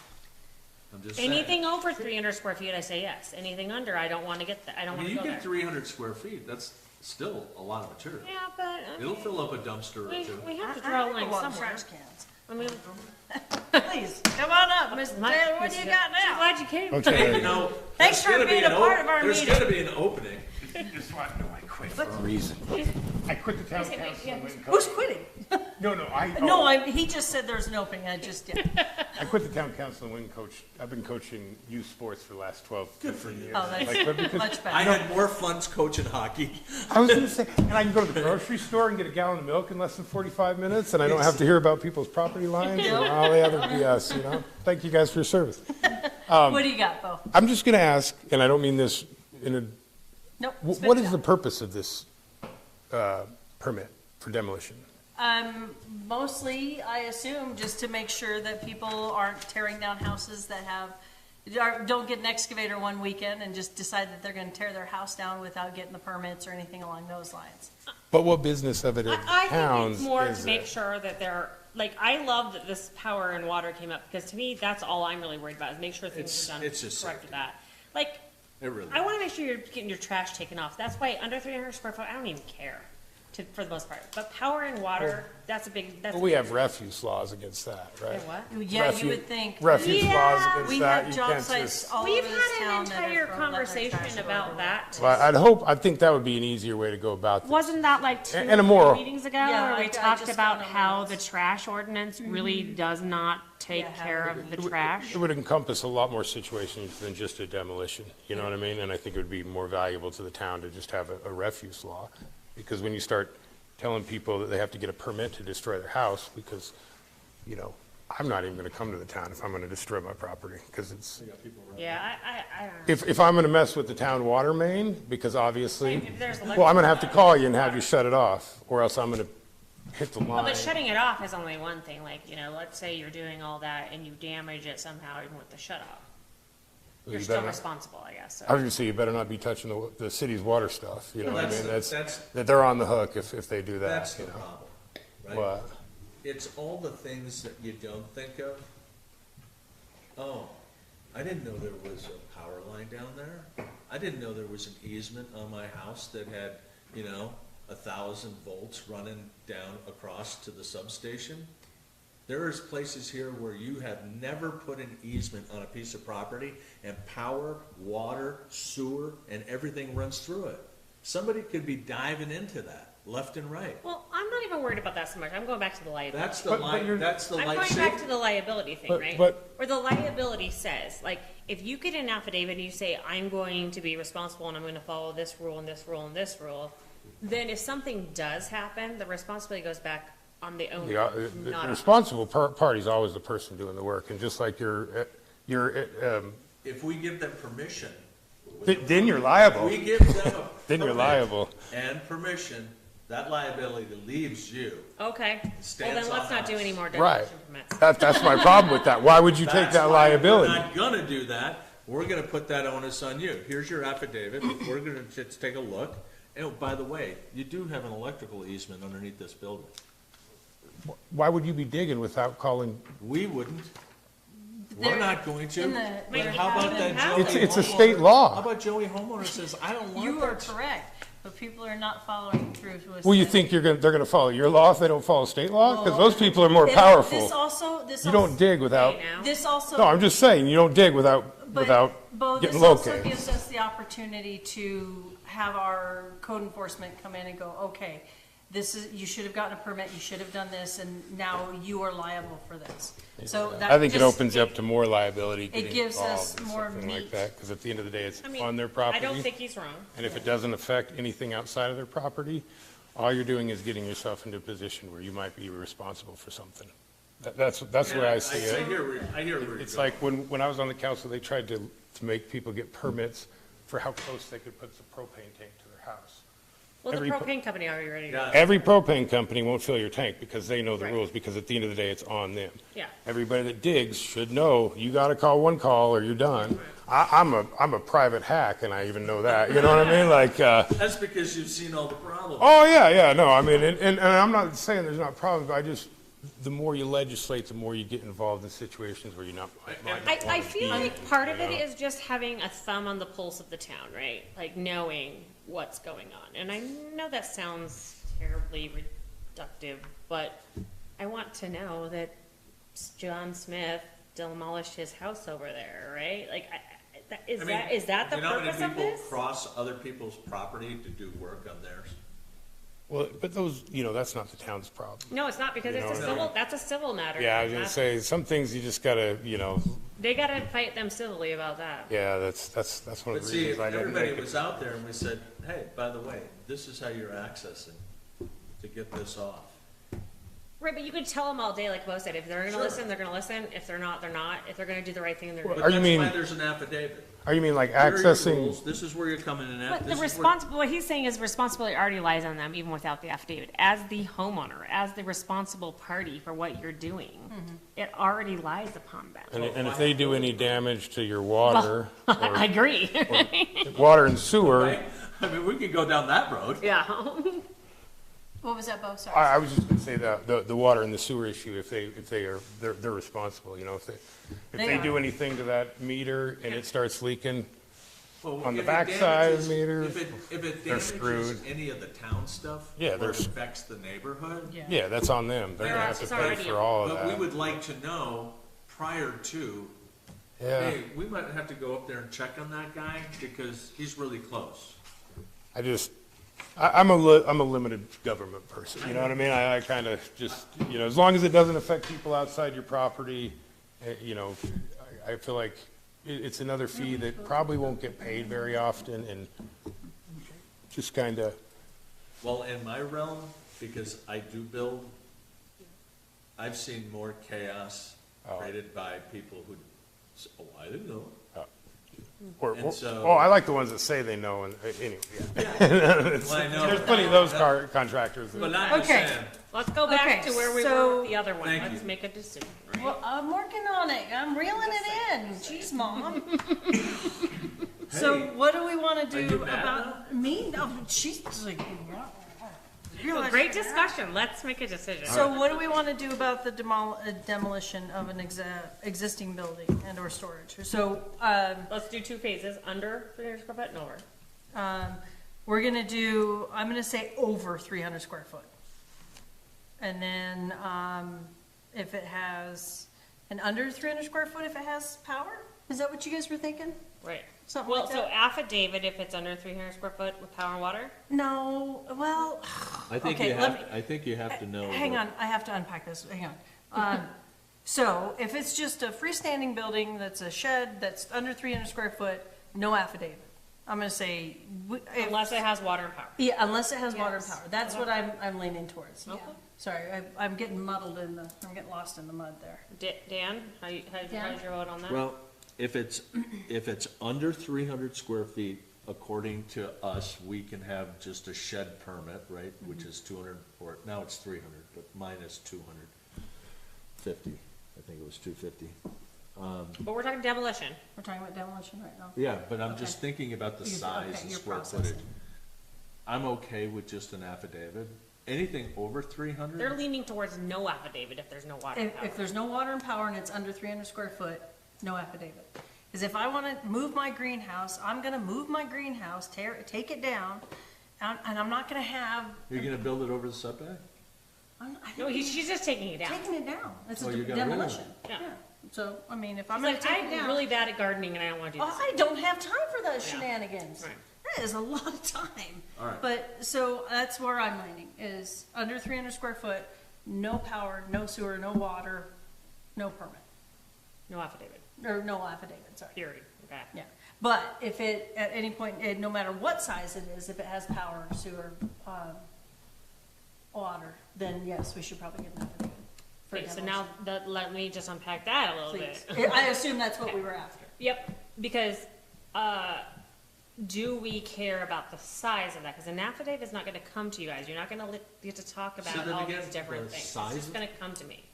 I'm just saying. Anything over 300 square feet, I say yes. Anything under, I don't want to get that, I don't I want mean, to you go get there. 300 square feet, that's still a lot of material. Yeah, but, It'll fill up a dumpster or two. we have to I draw a have line lot of somewhere. trash cans. I mean, Please, come on up, Mr. Taylor, what do you got I'm now? glad you came. Okay. You know, Thanks there's for gonna be being an a part of our There's meeting. gonna be an opening. Just want to know I quit for a reason. I quit the town Wait, council yeah. and went and Who's coached. quitting? No, He just said there's an opening, I just did. I quit the town council and went and coached. I've been coaching youth sports for the last 12, 15 years. Oh, that's Like, but because much I better. had more fun coaching hockey. I was gonna say, and I can go to the grocery store and get a gallon of milk in less than 45 minutes, and I don't have to hear about people's property lines and all the other BS, you know? Thank you guys for your service. What do you got, Bo? I'm just gonna ask, and I don't mean this in a, Nope. spit what it is out. the purpose of this permit for demolition? Mostly, I assume, just to make sure that people aren't tearing down houses that don't get an excavator one weekend and just decide that they're gonna tear their house down without getting the permits or anything along those lines. But what business of it in I think towns it's more is to make it? sure that they're, like, I love that this power and water came up, because to me, that's all I'm really worried about, is make sure things are done It's just correct with safety. that. Like, It really I wanna make sure you're getting your trash taken off, that's why under 300 square foot, I don't even care. for the most part. But power and water, that's a big, that's. Well, we have refuse laws against that, right? What? Yeah, Refu- you would think. Refuse laws against We that, have you job can't sites just. all over We've this had town an that have entire thrown let their conversation trash about away. that. Well, I think that would be an easier way to go about this. Wasn't that like two And a more- meetings ago, Yeah, where I we just talked got about on how that. the trash ordinance really does not take Yeah, how care we- of the trash? It would encompass a lot more situations than just a demolition, you know what I mean? And I think it would be more valuable to the town to just have a refuse law. Because when you start telling people that they have to get a permit to destroy their house, because, you know, I'm not even gonna come to the town if I'm gonna destroy my property, because it's, Yeah, I don't know. if I'm gonna mess with the town water main, because obviously, If there's well, I'm gonna have to call you and have you shut it off, or else I'm gonna hit the Well, line. but shutting it off is only one thing, like, let's say you're doing all that and you damage it somehow even with the shut off. You're You still better not- responsible, I guess, so. I was gonna say, you better not be touching the city's water stuff, you know what I mean? That's- That they're on the hook if they do that, That's the you know? problem, right? What? It's all the things that you don't think of. Oh, I didn't know there was a power line down there. I didn't know there was an easement on my house that had, 1,000 volts running down across to the substation. There is places here where you have never put an easement on a piece of property, and power, water, sewer, and everything runs through it. Somebody could be diving into that, left and right. Well, I'm not even worried about that so much, I'm going back to the liability. That's the But light, you're- that's the I'm light going back safety. to the liability thing, But- right? but- Where the liability says, like, if you get an affidavit and you say, I'm going to be responsible and I'm gonna follow this rule and this rule and this rule, then if something does happen, the responsibility goes back on the owner, The not us. responsible party is always the person doing the work, and just like If we give them permission, then you're if liable, we give them a then you're permit liable. and permission, that liability leaves you. Okay, well Stands then let's on not do us. any more Right. demolition permits. That's my problem with that. Why would you take That's that why liability? We're not gonna do that. We're gonna put that onus on you. Here's your affidavit. We're gonna just take a look. And oh, by the way, you do have an electrical easement underneath this building. Why would you be digging without calling? We wouldn't. We're There- not going to. in the- But there how about have that been Joey It's a homeowner- state law. How about Joey homeowner says, I don't want You are that. correct, but people are not following through to us. Well, you think they're gonna follow your law if they don't follow state law? Because those people are more This powerful. also, You don't dig without, Hey, now. This also. no, I'm just saying, you don't dig without Bo, getting this also located. gives us the opportunity to have our code enforcement come in and go, okay, this is, you should have gotten a permit, you should have done this, and now you are liable for this. So that I think it just- opens you up to more liability getting gives us involved in more something like meat. that. Because at the end of the day, it's I mean, on their I property. don't think he's wrong. And if it doesn't affect anything outside of their property, all you're doing is getting yourself into a position where you might be responsible for something. That's where I see it. I hear where you're It's going. like when I was on the council, they tried to make people get permits for how close they could put the propane tank to their house. Well, the Every propane company already Yeah. does. Every propane company won't fill your tank because they know the Right. rules, because at the end of the day, it's on them. Yeah. Everybody that digs should know, you gotta call one call or you're done. I'm a private hack, and I even know that, you know what I mean? Like, That's because you've seen all the problems. oh, yeah, no, I mean, and I'm not saying there's not problems, but the more you legislate, the more you get involved in situations where you're not. I feel like part of it you know? is just having a thumb on the pulse of the town, right? Like knowing what's going on. And I know that sounds terribly reductive, but I want to know that John Smith demolished his house over there, right? Like, is I mean, that the you know how many purpose of people this? cross other people's property to do work on theirs? Well, but those, that's not the town's problem. No, it's not, because You it's a know, civil, that's a civil matter. Yeah, I was gonna That's- say, some things you just gotta, They gotta fight them civilly about that. yeah, that's one of But the see, reasons if I didn't everybody make it. was out there and we said, hey, by the way, this is how you're accessing to get this off. Right, but you could tell them all day, like Bo said, if they're gonna Sure. listen, they're gonna listen. If they're not, they're not. If they're gonna do the right thing, they're gonna. But Are you that's mean- why there's an affidavit. You mean like Here are your accessing, rules. This is where you're coming in at. But the This is where- responsible, what he's saying is responsibility already lies on them, even without the affidavit. As the homeowner, as the responsible party for what you're doing, it already lies upon them. and if they do any damage to your water, I agree. water and sewer, Right? I mean, we could go down that road. Yeah. What was that, Bo? Sorry. I was just gonna say that, the water and the sewer issue, they're responsible, if They they are. do anything to that meter and it starts leaking, Well, on the if it backside of damages- the meter, If it they're damages screwed. any of the town stuff. Yeah, or they're it s- affects the neighborhood. yeah, that's on them. They're gonna have to It's pay already for on. all of But we that. would like to know prior to, Yeah, hey, we might have to go up there and check on that guy because he's really close. I'm a limited government person, you know what I mean? I kind of just, you know, as long as it doesn't affect people outside your property, you know, I feel like it's another fee that probably won't get paid very often and just kind of, Well, in my realm, because I do build, I've seen more chaos Oh. created by people who, oh, I didn't know. or, so- oh, I like the ones that say they know and, anyway, yeah. Well, I know. There's plenty of those contractors. But that- I'm just Okay. saying, Let's go back Okay, to where we so- were with the other one. Thank Let's you. make a decision, right? Well, I'm working on it. I'm reeling it in. Jeez, Mom. So Hey, what do we want to are do you mad about me? No, she's like. Well, great discussion. Let's make a decision. So what do we want to do about the demolition of an existing building and or storage? So, Let's do 2 phases, under 300 square foot and over. we're gonna do, I'm gonna say over 300 square foot. And then, if it has, and under 300 square foot if it has power? Is that what you guys were thinking? Right. Something Well, like so that? affidavit if it's under 300 square foot with power and water? No, well, I think Okay, you let have, I think you have to know. hang that- on, I have to unpack this, hang on. So if it's just a freestanding building that's a shed that's under 300 square foot, no affidavit. I'm gonna say, Unless it has water and power. yeah, unless it has water and Yes. power. That's what I'm leaning towards, yeah. Okay. Sorry, I'm getting muddled I'm getting lost in the mud there. Dan, how's your vote on that? Well, if it's under 300 square feet, according to us, we can have just a shed permit, right? Which is 200, or now it's 300, but minus 250. I think it was 250. But we're talking demolition. We're talking about demolition right now. Yeah, but I'm just Okay. thinking about the You- size okay, and you're square processing. footage. I'm okay with just an affidavit. Anything over They're 300? leaning towards no affidavit if there's no water and power. If there's no water and power and it's under 300 square foot, no affidavit. Because if I want to move my greenhouse, I'm gonna move my greenhouse, take it down, and I'm not gonna have, You're gonna build it over the setback? No, she's just taking it down. taking it down. It's Oh, a you got rid of it. demolition. Yeah. So, I mean, if I'm It's gonna like, take it I'm down. really bad at gardening and I don't wanna do Oh, this. I don't have time for those shenanigans. Right. That is a lot of time. All right. But, so that's where I'm leaning, is under 300 square foot, no power, no sewer, no water, no permit, No affidavit, or no affidavit, sorry. period, okay. Yeah, but if it, at any point, no matter what size it is, if it has power, sewer, water, then yes, we should probably get an affidavit. for Okay, so demolition. now, let me just unpack that a little Please. bit. I assume that's what we were after. Yep, because, do we care about the size of that? Because an affidavit is not gonna come to you guys, you're not gonna get to talk Say about that all again, these different the things. It's size just of- gonna come to me.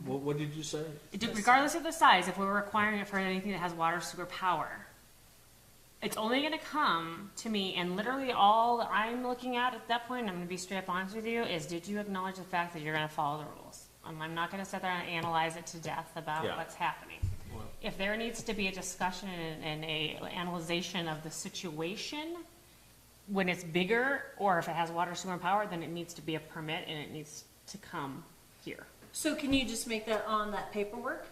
What did you say? Regardless of the size, if we're requiring it for anything that has water, sewer, power, it's only gonna come to me, and literally all I'm looking at that point, I'm gonna be straight up honest with you, is did you acknowledge the fact that you're gonna follow the rules? I'm not gonna sit there and analyze it to death about Yeah. what's happening. If there needs to be a discussion and a analyzation of the situation, when it's bigger, or if it has water, sewer, and power, then it needs to be a permit and it needs to come here. So can you just make that on that paperwork?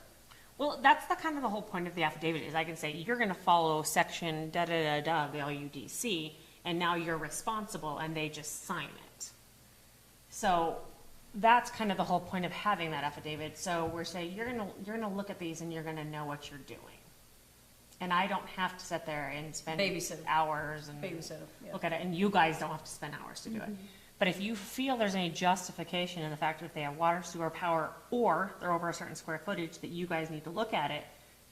Well, that's the kind of the whole point of the affidavit, is I can say, you're gonna follow section da-da-da-da of the LUDC, and now you're responsible, and they just sign it. So, that's kind of the whole point of having that affidavit, so we're saying, you're gonna look at these and you're gonna know what you're doing. And I don't have to sit there and spend Babysit. hours and Babysit, yeah. look at it, and you guys don't have to spend hours to do it. But if you feel there's any justification in the fact that if they have water, sewer, power, or they're over a certain square footage, that you guys need to look at it,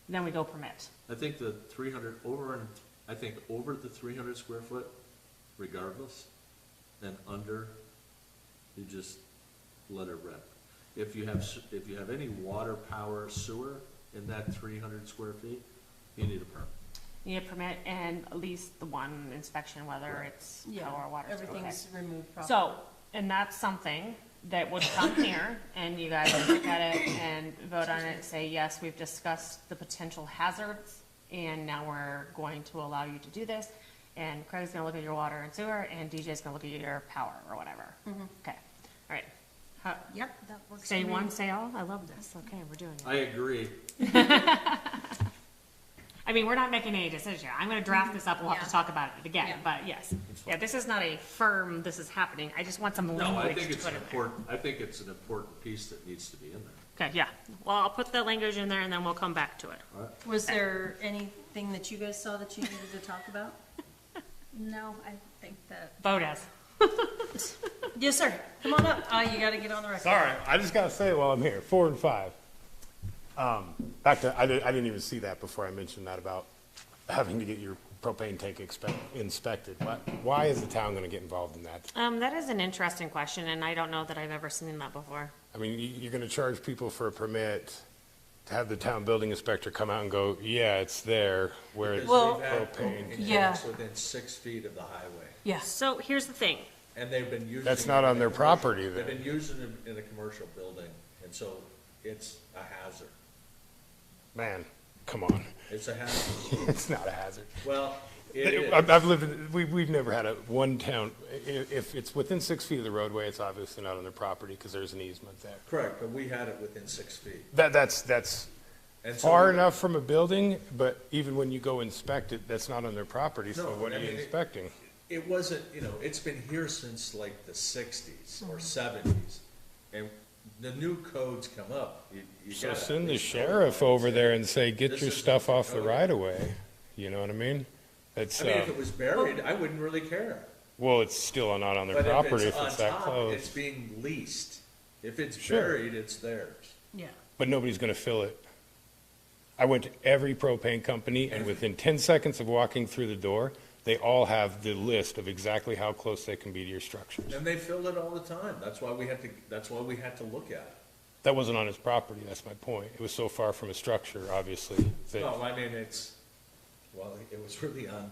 then we go permit. I think the 300 I think over the 300 square foot, regardless, and under, you just let it rip. If you have any water, power, sewer in that 300 square feet, you need a permit. You need a permit and at least the one inspection, whether it's Yeah, power or water. Okay. everything's removed properly. So, and that's something that would come here, and you guys would look at it and vote on it and say, yes, we've discussed the potential hazards and now we're going to allow you to do this, and Craig's gonna look at your water and sewer, and DJ's gonna look at your power or whatever. Okay, all right. Yep, that works. Say one, say all, I love this, okay, we're doing it. I agree. I mean, we're not making any decision here. I'm gonna draft this up, we'll have to Yeah. talk about it again, Yeah. but yes. Yeah, this is not a firm, this is happening, I just want some No, I language think to it's put an in there. important, I think it's an important piece that needs to be in there. Okay, yeah, well, I'll put the language in there and then we'll come back to it. Was there anything that you guys saw that you needed to talk about? No, I think that, Vote as. Yes, sir. Come on up. You gotta get on the record. Sorry, I just gotta say while I'm here, 4 and 5. Back to, I didn't even see that before I mentioned that about having to get your propane tank inspected. Why is the town gonna get involved in that? That is an interesting question, and I don't know that I've ever seen that before. I mean, you're gonna charge people for a permit to have the town building inspector come out and go, yeah, it's there, where it's Well- Because we've had propane. propane Yeah. tanks within 6 feet of the highway, Yeah. So here's the thing, and they've been using. That's it not in on a their commercial- property They've then. been using them in a commercial building, and so it's a hazard. Man, come on. It's a hazard. It's not a hazard. Well, it is. I've lived, we've never had one town, if it's within 6 feet of the roadway, it's obviously not on their property because there's an easement there. Correct, but we had it within 6 feet. That's And so far we- enough from a building, but even when you go inspect it, that's not on their property, so No, what are I you mean, inspecting? It wasn't, it's been here since like the 60s Mm-hmm. or 70s. And the new codes come up. You So gotta send at the least sheriff notify over and there say, and say, get "This your isn't stuff the off the code." right of way, you know what I mean? It's, I mean, if it was buried, I wouldn't really care. well, it's still not on their But property if if it's it's on that top, it's close. being leased. If it's Sure. buried, it's theirs. Yeah. But nobody's gonna fill it. I went to every propane company, and within 10 seconds of walking through the door, they all have the list of exactly how close they can be to your structures. And they fill it all the time. That's why we had to look at it. That wasn't on his property, that's my point. It was so far from a structure, obviously, that, No, I mean, it was really on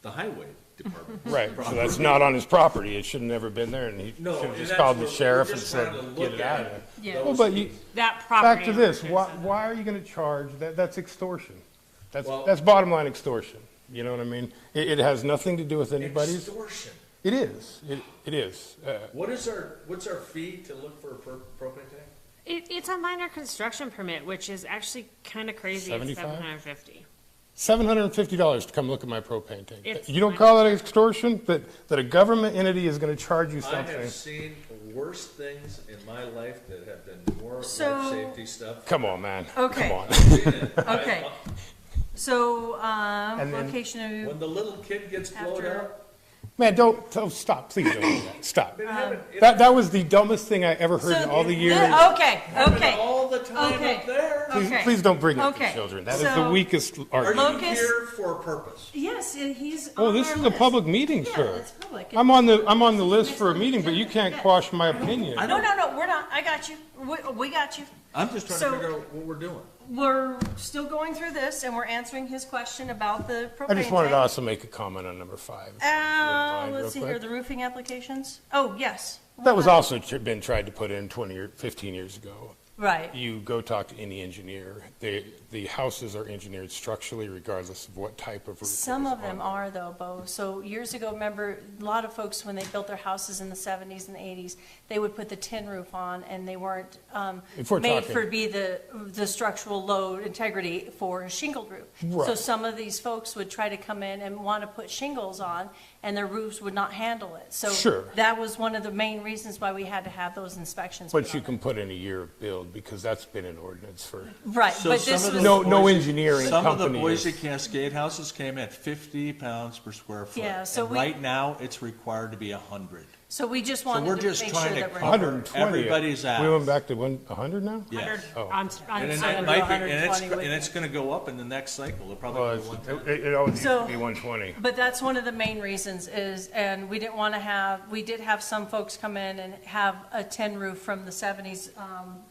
the highway department. right, so that's not on his property. It should have never been there, and he No, should have and just that's called the what- we're sheriff and just said, trying to get look it out at of there. Yeah. Well, those but you, that property. back to this, owner why, said that. why are you gonna charge, that's extortion. Well- That's bottom line extortion, you know what I mean? It has nothing to do with anybody's, Extortion. it is, it is. What's our fee to look for a propane tank? It's a minor construction permit, which is actually kind of crazy, it's 75? $750. $750 to come look at my propane tank. It's- You don't call that extortion? That a government entity is gonna charge you I something? have seen worse things in my life that have been more So- life safety stuff. Come on, man. Okay. Come on. Okay. So, And then- location When of, the little kid gets blown After- out, Man, stop, please don't do that, stop. been having, That was the dumbest thing I ever heard in all the years. Okay, happened okay. all the time Okay. up there. Okay. Please don't bring up the Okay. children. That is the So- weakest Are argument. you Locust- here for a purpose? Yes, and he's Oh, on this our is a list. public meeting, Yeah, sir. it's public. I'm on the list for a meeting, but you can't quash my opinion. No, we're not. I got you. We got you. I'm just trying So- to figure out what we're doing. We're still going through this and we're answering his question about the propane I just wanted to tank. also make a comment on number 5. if you wouldn't mind, real Let's see quick. here, the roofing applications. Oh, yes. That was also been tried to put in 20 or 15 years ago. Right. You go talk to any engineer, the houses are engineered structurally regardless of what type of roof. Some is of them on are though, Bo. So years ago, remember, a lot of folks, when they built their houses in the 70s and 80s, they would put the tin roof on and they weren't If we're made talking- for be the structural load integrity for a shingled roof. So Right. some of these folks would try to come in and want to put shingles on and their roofs would not handle it. So Sure. that was one of the main reasons why we had to have those inspections. But put you on can put in a year of build because that's been an ordinance for, it. Right, So but some this of was. the no Boise- engineering Some of the company Boise is. Cascade houses came at 50 pounds per square foot. Yeah, so And we- right now, it's required to be 100. So we just So wanted we're to just make trying sure to that we're. cover 120. everybody's ass. We went back to 100 now? Yes. 100 Oh. on And then Sunday. it might be, 120 and it's gonna go up in the next cycle. It'll probably Well, go to 110. it always used So- to be 120. But that's one of the main reasons is, and we didn't want to have, we did have some folks come in and have a tin roof from the 70s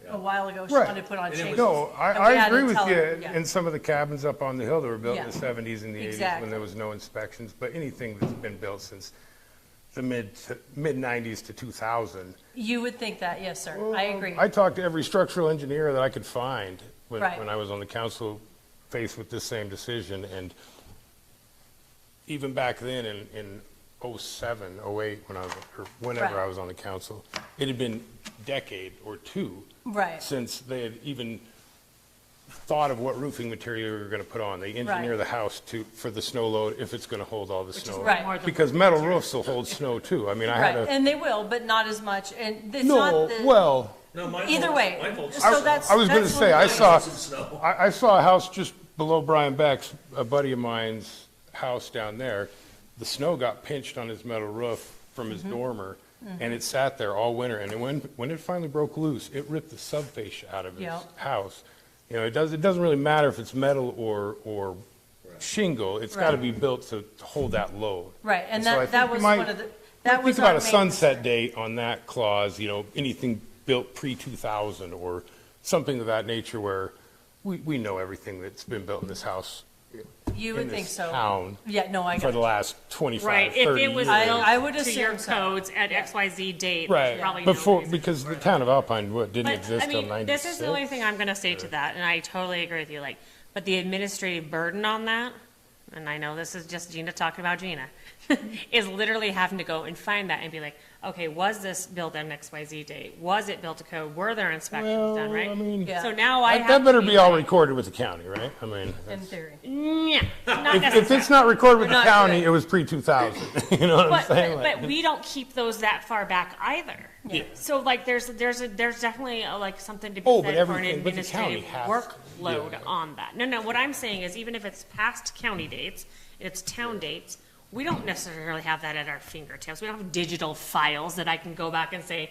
a while ago. She Right. wanted to put on And it shingles. No, And we I had to agree with tell you, her, yeah. in some of the cabins up on the hill that were built in Yeah. the 70s and the 80s Exactly. when there was no inspections, but anything that's been built since the mid-90s to 2000. You would think that, yes, sir. I agree. I talked to every structural engineer that I could find Right. when I was on the council faced with this same decision, and even back then in '07, '08, when I was, or whenever Right. I was on the council, it had been a decade or two Right. since they had even thought of what roofing material we were gonna put on. They engineer Right. the house for the snow load, if it's gonna hold all the snow. Right. more than- Because metal roofs will hold snow too. I mean, I had Right, a, and they will, but not as much, and it's no, not the. well, No, mine Either holds- way, mine holds so snow. that's. I was gonna that's say, what- I saw, Some snow. I saw a house just below Brian Beck's, a buddy of mine's house down there. The snow got pinched on his metal roof from his dormer, and it sat there all winter. And when it finally broke loose, it ripped the subfascia out of his Yeah. house. You know, it doesn't really matter if it's metal or shingle. It's got to Right. be built to hold that load. Right, and So I that think was you might- one of the, that was Think about our a main sunset concern. date on that clause, you know, anything built pre-2000 or something of that nature where we know everything that's been built in this house You in would think this so. town Yeah, no, I for got the you. last 25, Right, 30 if years. it was I would built to your assume so. codes at XYZ date, Right, there's probably no before, reason. because the town of Alpine, didn't But, exist I till mean, 96. this is the only thing I'm gonna say to that, and I totally agree with you, like, but the administrative burden on that, and I know this is just Gina talking about Gina, is literally having to go and find that and be like, okay, was this built on XYZ date? Was it built to code? Were there inspections Well, done, right? I mean, Yeah. So now I have that better to be all like, recorded with the county, right? I mean, In theory. Yeah, not if it's necessarily. not recorded with the Not county, good. it was pre-2000, you know what I'm But, saying? but, Like- but we don't keep those that far back either. Yeah. So like, there's definitely like something to be Oh, but said for an everything- but the county administrative has- workload yeah. on that. No, what I'm saying is even if it's past county dates, it's town dates, we don't necessarily have that at our fingertips. We don't have digital files that I can go back and say,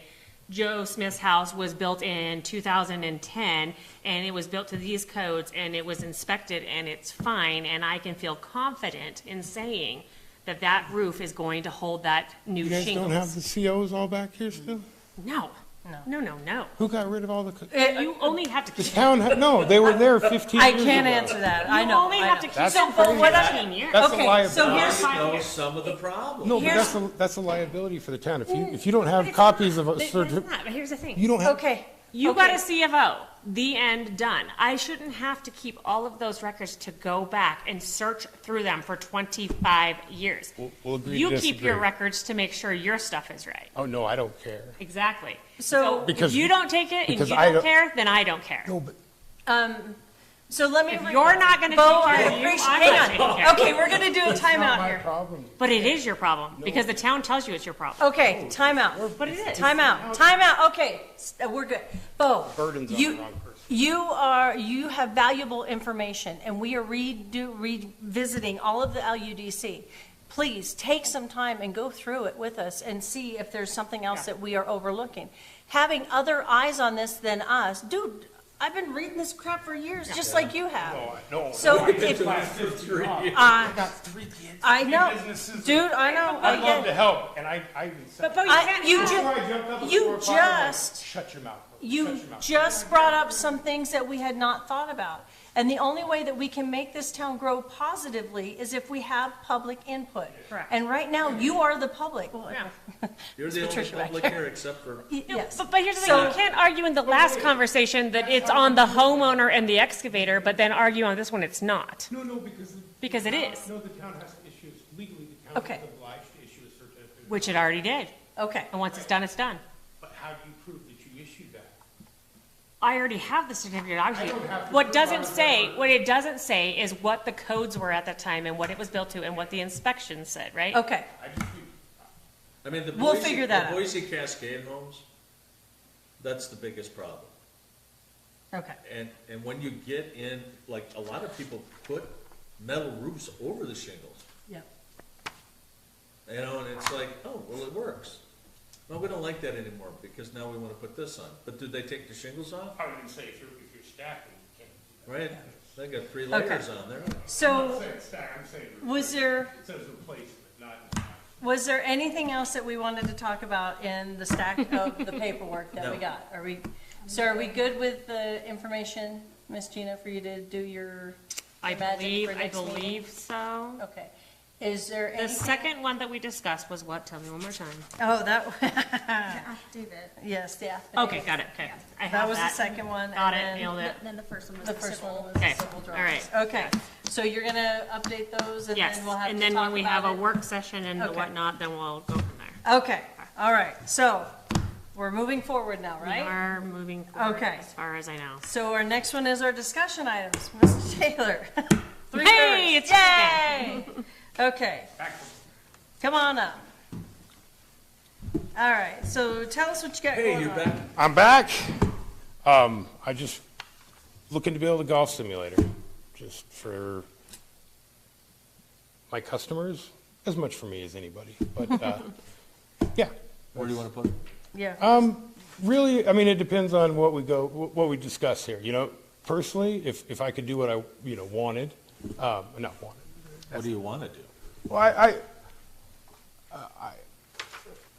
Joe Smith's house was built in 2010 and it was built to these codes and it was inspected and it's fine and I can feel confident in saying that that roof is going to hold that new You guys shingles. don't have the COs all back here still? No. No. Who got rid of all the, You only have to the keep. town, no, they were there 15 I years can't ago. answer that, I know. You only I have know. to keep. That's So, crazy. what 15 years? That's a Okay, liability. so here's, Know some of the problems. No, but Here's- that's a liability for the town. If you don't have copies of a But it's certi- not, but here's the thing. you don't have, okay. You okay. got a CFO, the end, done. I shouldn't have to keep all of those records to go back and search through them for 25 years. We'll agree to You keep your disagree. records to make sure your stuff is right. oh, no, I don't care. Exactly. So- if Because- you don't take it and because you I don't don't- care, then I don't care. No, but So let me. If you're not gonna Bo, take care I of you, appreciate- I'm hang not on. taking care of you. Okay, we're gonna do a it's not timeout my here. problem. But it is your problem, because the town tells you it's your problem. Okay, timeout. But it is. Timeout, okay, we're good. Bo, Burden's on the you, wrong person. you have valuable information, and we are revisiting all of the LUDC. Please, take some time and go through it with us and see if there's something else that we are overlooking. Having other eyes on this than us, dude, I've been reading this crap for years, just like you have. No, So if, I got 3 kids. I know, businesses. dude, I know, I'd I love to get, help, and I even said, But Bo, you I- can't you have- ju- before I jumped up you before a fire, I'm like, just- shut your mouth. you Shut your mouth. just brought up some things that we had not thought about. And the only way that we can make this town grow positively is if we have public input. Correct. And right now, you are the public. Yeah. You're the only Patricia back public here. here except for, No, Yes. But here's the thing, So- you can't argue in the last conversation that it's on the homeowner and the excavator, but then argue on this one it's not. No, because. Because it is. No, the town has to issue, legally, the town Okay. is obliged to issue a certificate. Which it already did. Okay. And once it's done, it's done. But how do you prove that you issued that? I already have the certificate, obviously. don't have to What prove doesn't ours say, ever. what it doesn't say is what the codes were at the time and what it was built to and what the inspection said, right? Okay. I mean, the We'll Boise, figure that the out. Boise Cascade homes, that's the biggest problem. Okay. And when you get in, like, a lot of people put metal roofs over the shingles, Yeah. you know, and it's like, oh, well, it works. No, we don't like that anymore, because now we wanna put this on. But do they take the shingles off? I would say if you're stacking, you can't. Right? They got 3 Okay. layers on there. So Stack, I'm saying. was there, It says replacement, not. was there anything else that we wanted to talk about in the stack of the paperwork that we No. got? So are we good with the information, Miss Gina, for you to do your I magic believe, for I next meeting? believe so. Okay. Is there The any? second one that we discussed was what? Tell me one more time. Oh, that, Affidavit. yes, the affidavit. Okay, got it, okay. I That have was the second one. Got and it, then nailed it. Then the first one was The the first one civil. was Okay, the civil all drawings. right. Okay, so you're gonna update those and Yes, then we'll have and to then talk when we have a about it? work session and Okay. whatnot, then we'll go from there. Okay, all right, so we're moving forward now, We right? are moving forward Okay. as far as I know. So our next one is our discussion items. Mr. Taylor. Three Hey, first. it's you Yay! Okay. Come on up. All right, so tell us what you got Hey, going you on. back? I'm back. I just looking to build a golf simulator, just for my customers, as much for me as anybody, but, yeah. Where do you want to put it? Yeah. Really, I mean, it depends on what what we discuss here, you know? Personally, if I could do what I, wanted, not wanted. What do you want to do? Well,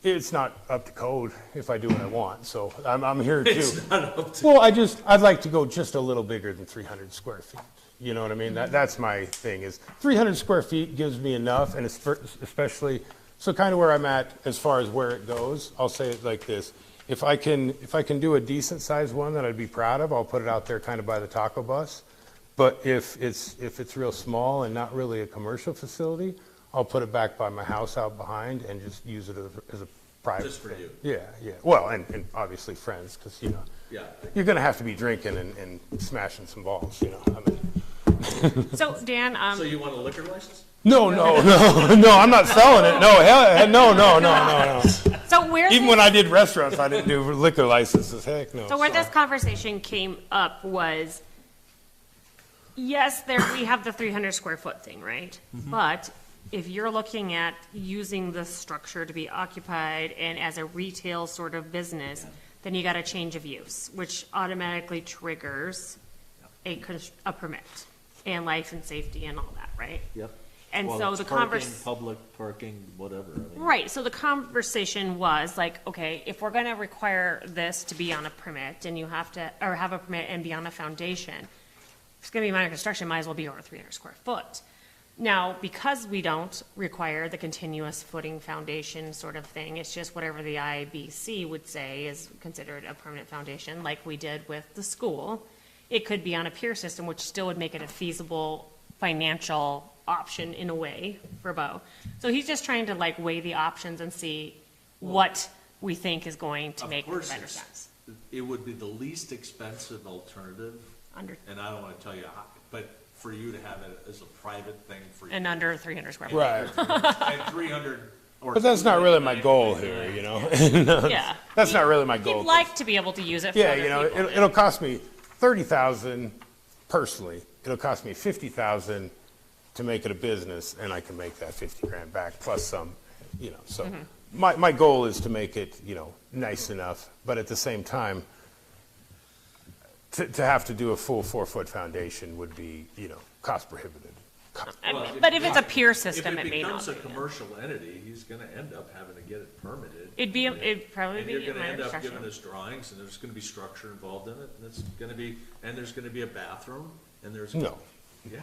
it's not up to code if I do what I want, so I'm here too. It's not up to, Well, I'd like to go just a little bigger than 300 square feet. You know what I mean? That's my thing, is 300 square feet gives me enough, and it's especially, so kind of where I'm at as far as where it goes, I'll say it like this. If I can do a decent sized one that I'd be proud of, I'll put it out there kind of by the taco bus. But if it's real small and not really a commercial facility, I'll put it back by my house out behind and just use it as a private Just for thing. you. Yeah, yeah. Well, and obviously friends, because, yeah. you're gonna have to be drinking and smashing some balls, I mean. So Dan, So you want a liquor license? No, I'm not selling it. No, hell, no. so where Even when I did restaurants, I didn't do liquor licenses. Heck, no. So where this conversation came up was, yes, we have the 300 square foot thing, right? But if you're looking at using the structure to be occupied and as a retail sort of business, then you got a change of use, which automatically triggers a permit and life and safety and all that, right? Yep. And Well, so it's the parking, public parking, whatever. I mean, Right, so the conversation was like, okay, if we're gonna require this to be on a permit and you have to, or have a permit and be on a foundation, if it's gonna be minor construction, might as well be over 300 square foot. Now, because we don't require the continuous footing foundation sort of thing, it's just whatever the IBC would say is considered a permanent foundation, like we did with the school. It could be on a pier system, which still would make it a feasible financial option in a way for Bo. So he's just trying to like weigh the options and see what we think is going to Of make course, better sense. it would be the least expensive alternative, Under, and I don't want to tell you how, but for you to have it as a private thing for you. and under 300 square feet. Right. And 300 or. But that's not really my goal here, Yeah. That's not really my goal. He'd like to be able to use it for Yeah, other people. it'll cost me $30,000 personally. It'll cost me $50,000 to make it a business, and I can make that 50 grand back plus some, so. My goal is to make it, nice enough, but at the same time, to have to do a full 4-foot foundation would be, cost prohibitive. But if it's a pier system, If it may not becomes a be. commercial entity, he's gonna end up having to get it permitted. It'd probably And be you're a gonna minor end up construction. giving us drawings, and there's gonna be structure involved in it, and it's gonna be, and there's gonna be a bathroom, and there's. No. Yeah,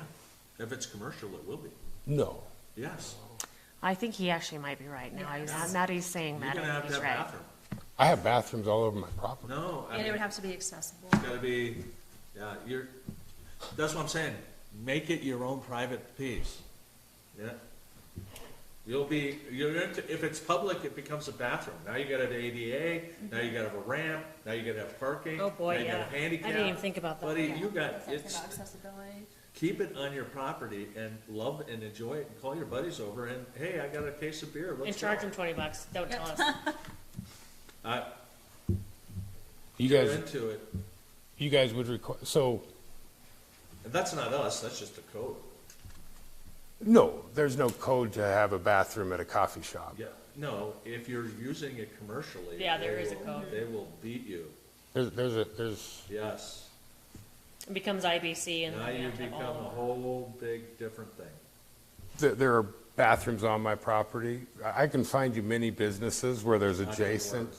if it's commercial, it will be, No. yes. I think he actually might be right now. Now that he's saying You're that, gonna I have think to he's have right. bathroom. I have bathrooms all over my property. No, I And it mean, would have to be accessible. it's gotta be, yeah, that's what I'm saying, Make it your own private piece. yeah. If it's public, it becomes a bathroom. Now you gotta have ADA, now you gotta have a ramp, now you gotta have parking. Oh, boy, now you gotta yeah. have I handicap. didn't even think about that. Buddy, Yeah. you got, That's it's, about accessibility. keep it on your property and love it and enjoy it and call your buddies over and, hey, I got a case of beer, let's And go. charge him $20. Don't tell us. You You're guys, into it. you guys would require, so, And that's not us, that's just a code. no, there's no code to have a bathroom at a coffee shop. Yeah, no, if you're using it commercially. Yeah, there they is a will- code. They will beat you, There's, yes. It becomes IBC and Now then we you have to have become a all of whole big different thing. there are bathrooms on my property. I can find you many businesses where there's Not gonna adjacent. work.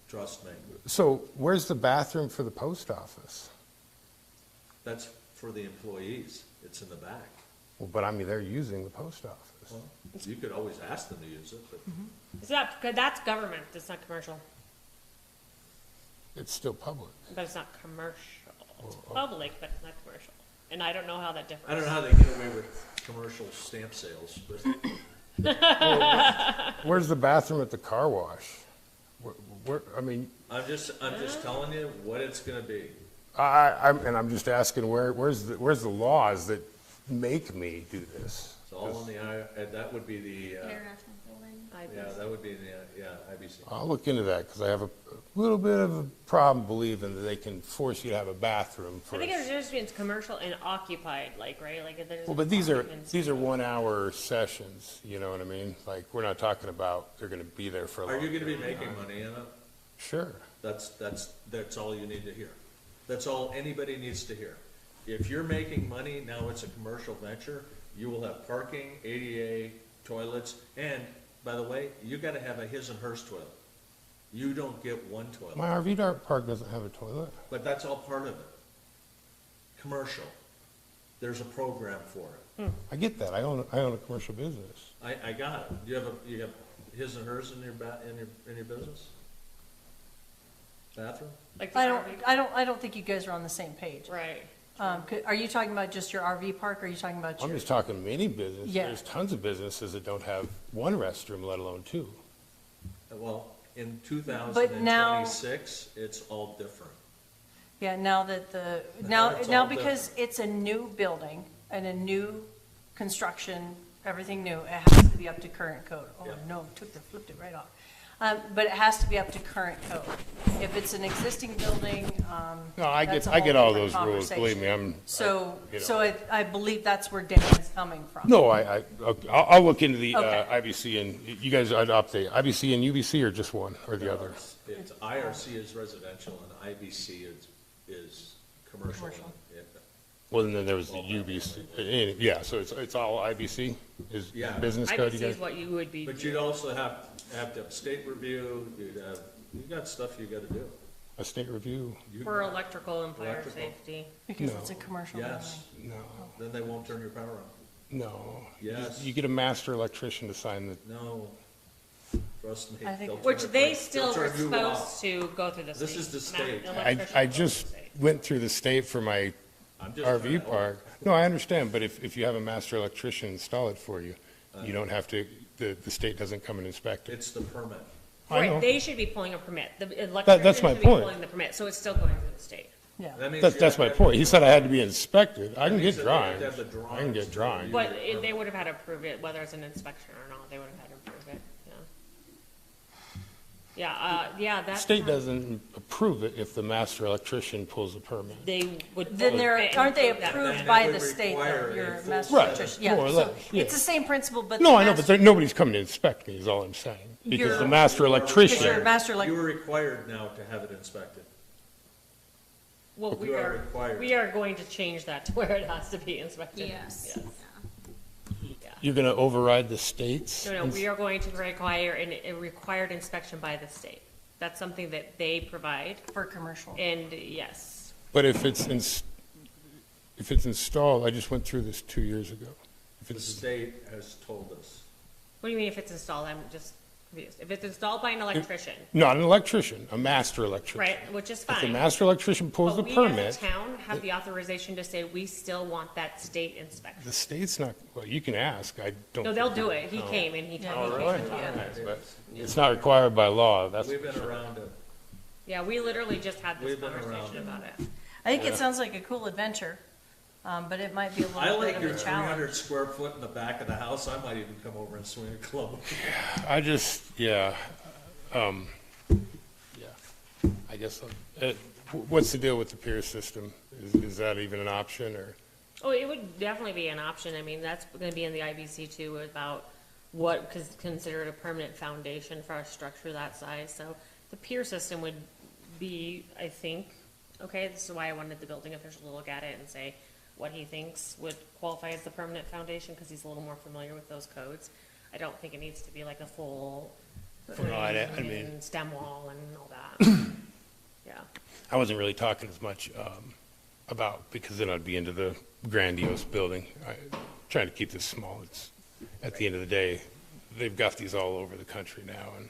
Trust me, So where's the bathroom for the post office? that's for the employees, it's in the back. Well, but I mean, they're using the post office. business. Well, you could always ask them to use it, but It's not, that's government, it's not commercial, It's still public. but it's not commercial. It's public, but it's not commercial. And I don't know how that differs. I don't know how they get away with commercial stamp sales, but Where's the bathroom at the car wash? I mean, I'm just telling you what it's gonna be. I'm just asking, where's the laws that make me do this? It's all in the, that would be the, International building. yeah, that would be the, IBC. I'll look into that, because I have a little bit of a problem believing that they can force you to have a bathroom I for. think there's a difference between commercial and occupied, like, right, like if there's. Well, but these are occupancy. 1-hour sessions, you know what I mean? Like, we're not talking about they're gonna be there for a long Are you gonna be period of making time. money in it? Sure. That's all you need to hear. That's all anybody needs to hear. If you're making money, now it's a commercial venture, you will have parking, ADA, toilets, and, by the way, you gotta have a his and hers toilet. You don't get one toilet, My RV park doesn't have a toilet. but that's all part of it. Commercial, there's a program for it. I get that. I own a commercial business. I got it. You have his and hers in your business? Bathroom? Like the I RV. don't think you guys are on the same page. Right. Are you talking about just your RV park, or are you talking about I'm your? just talking mini business. Yeah. There's tons of businesses that don't have one restroom, let alone two. Well, in But now- 2026, it's all different. Yeah, now that It's now all because it's a new building and a new construction, everything new, it has to be up to current code. Oh, Yeah. no, flipped it right off. But it has to be up to current code. If it's an existing building, No, I that's get, a I get whole all different those rules, believe me, conversation. So, you know. so I believe that's where Dan is coming from. No, I'll look into the Okay. IBC, and you guys adopt the IBC and UBC, or just one or the other? It's IRC is residential and IBC is commercial. Commercial. Well, and then there was the UBC, yeah, so it's all IBC, is Yeah. business code, you IBC is guys? what you would be. But you'd also have to have state review, you got stuff you gotta do. A state review? You- For electrical and fire Electrical. safety. Because No. it's a commercial building. Yes, No, then they won't turn your power on. no. Yes. You get a master electrician to sign the, No, trust me. I think- they'll turn Which it they right- still they'll were turn you supposed off. to go through the state. This is the state. I just went through the state for my I'm just trying RV to- park. No, I understand, but if you have a master electrician install it for you, you don't have to, the state doesn't come and inspect it. It's the permit. I know. Right, they should be pulling a permit. The that's electrician my should be point. pulling the permit, so it's still going through the state. Yeah. That means That's you my have point. He to- said I had to be inspected. I can That get means that they have drawings. to have the I can get drawings. drawings. But they would have had to approve it, whether it's an inspection or not, they would have had to approve it, yeah. Yeah, The that's. state doesn't approve it if the master electrician pulls the permit. They would. Then pull they're, it aren't they and approve that. approved Then by they the would state, though, require your a full master Right, electrician? Yeah, more or so less, yeah. it's the same principle, but. No, the I know, but master- nobody's coming to inspect me, is all I'm saying. Because You're- the master Because electrician, your master elec- You are required now to have it inspected. Well, You are required. we are going to change that to where it has to be inspected. Yes. Yeah. you're gonna override the states? No, we are going to require a required inspection by the state. That's something that they provide, For commercial. and yes. But if it's installed, I just went through this 2 years ago. If The it's, state has told us. What do you mean if it's installed? I'm just confused. If it's installed by an electrician, not an electrician, a master electrician. right, which is If the fine. master electrician pulls the But we as permit, a town have the authorization to say we still want that state inspection. the state's not, well, you can ask, I don't. No, they'll do it. He came and he Yeah. told me. Really? But it's not required by law, that's. We've been around it. Yeah, we literally just had this We've been conversation around about it. I think it sounds like a cool adventure, but it might be a I little like bit your of a 300 challenge. square foot in the back of the house. I might even come over and swing a club. I just, yeah, I guess, what's the deal with the pier system? Is that even an option, or? Oh, it would definitely be an option. I mean, that's gonna be in the IBC too, about what is considered a permanent foundation for a structure that size. So the pier system would be, I think, okay, this is why I wanted the building official to look at it and say what he thinks would qualify as the permanent foundation, because he's a little more familiar with those codes. I don't think it needs to be like a full No, I mean- and stem wall and all that. Yeah. I wasn't really talking as much about, because then I'd be into the grandiose building. Trying to keep this small. at the end of the day, they've got these all over the country now. And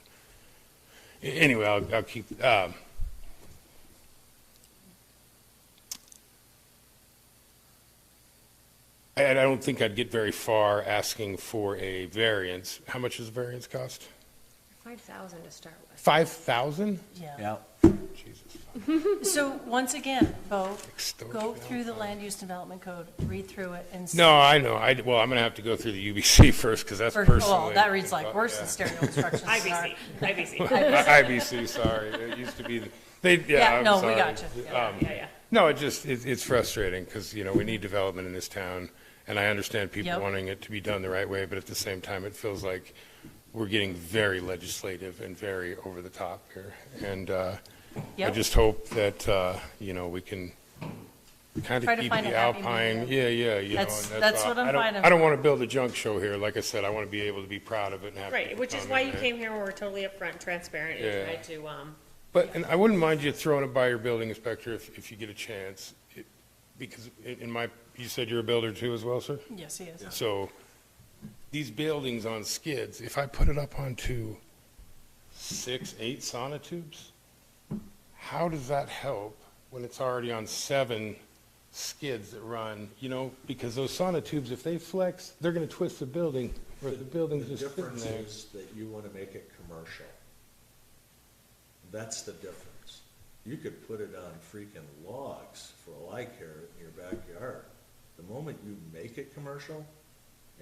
anyway, I'll keep, I don't think I'd get very far asking for a variance. How much does a variance cost? 5,000 to start with. 5,000? Yeah. Jesus. So once again, Bo, Extortion. go through the land use development code, read through it and see. No, I know. Well, I'm going to have to go through the UBC first because that's personally. Well, that reads like worse than yeah. stereo instructions. IBC, IBC. IBC, sorry. It used to be, Yeah, I'm no, we sorry. got you. Yeah. No, it's frustrating because, we need development in this town, and I understand people Yep. wanting it to be done the right way, but at the same time, it feels like we're getting very legislative and very over the top here. And I Yep. just hope that, we can kind Try of to keep find a the happy Alpine. medium. Yeah, That's- and that's all. what I'm I don't- finding. I don't want to build a junk show here. Like I said, I want to be able to be proud of it and have. Right, people which is come why in you there. came here, we're totally upfront, transparent, and Yeah. tried to, But, and I wouldn't mind you throwing it by your building inspector if you get a chance. Because you said you're a builder too as well, sir? Yes, he is. So these buildings on skids, if I put it up onto 6, 8 sonotubes, how does that help when it's already on 7 skids that run, because those sonotubes, if they flex, they're going to twist the building, or if the building's The just sitting difference there. is that you want to make it commercial. That's the difference. You could put it on freaking logs for all I care in your backyard. The moment you make it commercial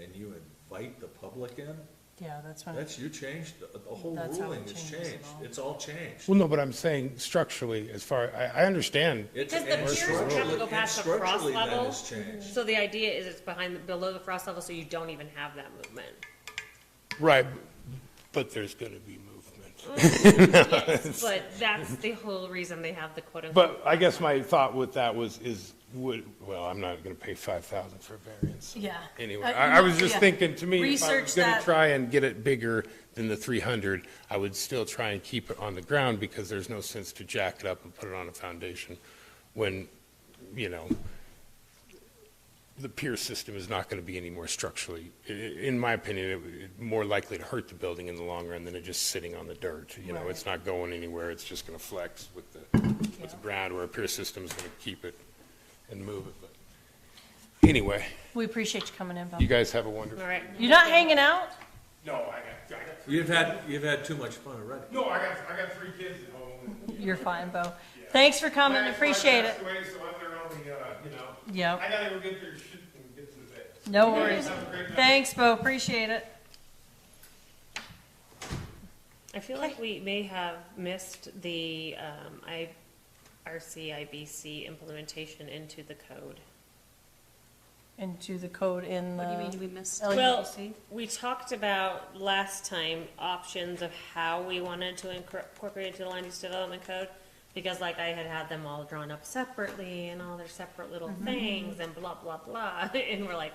and you invite the public in, Yeah, that's when. you changed, the whole That's how it ruling has changes it changed. all. It's all changed. Well, no, but I'm saying structurally, I understand. because the piers have to go past the frost Structurally, that level. has changed. So the idea is it's below the frost level, so you don't even have that movement. Right, but there's going to be movement. Yes, but that's the whole reason they have the quote unquote. But I guess my thought with that well, I'm not going to pay 5,000 for a variance. Yeah. Anyway, Uh, I was just yeah. thinking, to me, if I Research was going that. to try and get it bigger than the 300, I would still try and keep it on the ground because there's no sense to jack it up and put it on a foundation when, the pier system is not going to be any more structurally, in my opinion, more likely to hurt the building in the long run than it just sitting on the dirt. Right. It's not going anywhere. It's just going to flex with the ground, where a pier system is going to keep it and move it. But anyway, We appreciate you coming in, Bo. you guys have a wonderful. All right. You're not hanging out? No, I got You've had too much fun already. No, I got 3 kids at home. You're fine, Bo. Thanks for coming, appreciate it. So I'm their only, Yep, I gotta go get their shit and get to the bed. no worries. Thanks, Bo, appreciate it. I feel like we may have missed the IBC implementation into the code. Into the code in the. What do you mean we missed? Well, LUDC? we talked about last time options of how we wanted to incorporate it to the land use development code. Because like I had them all drawn up separately and all their separate little things and blah, blah, blah. And we're like,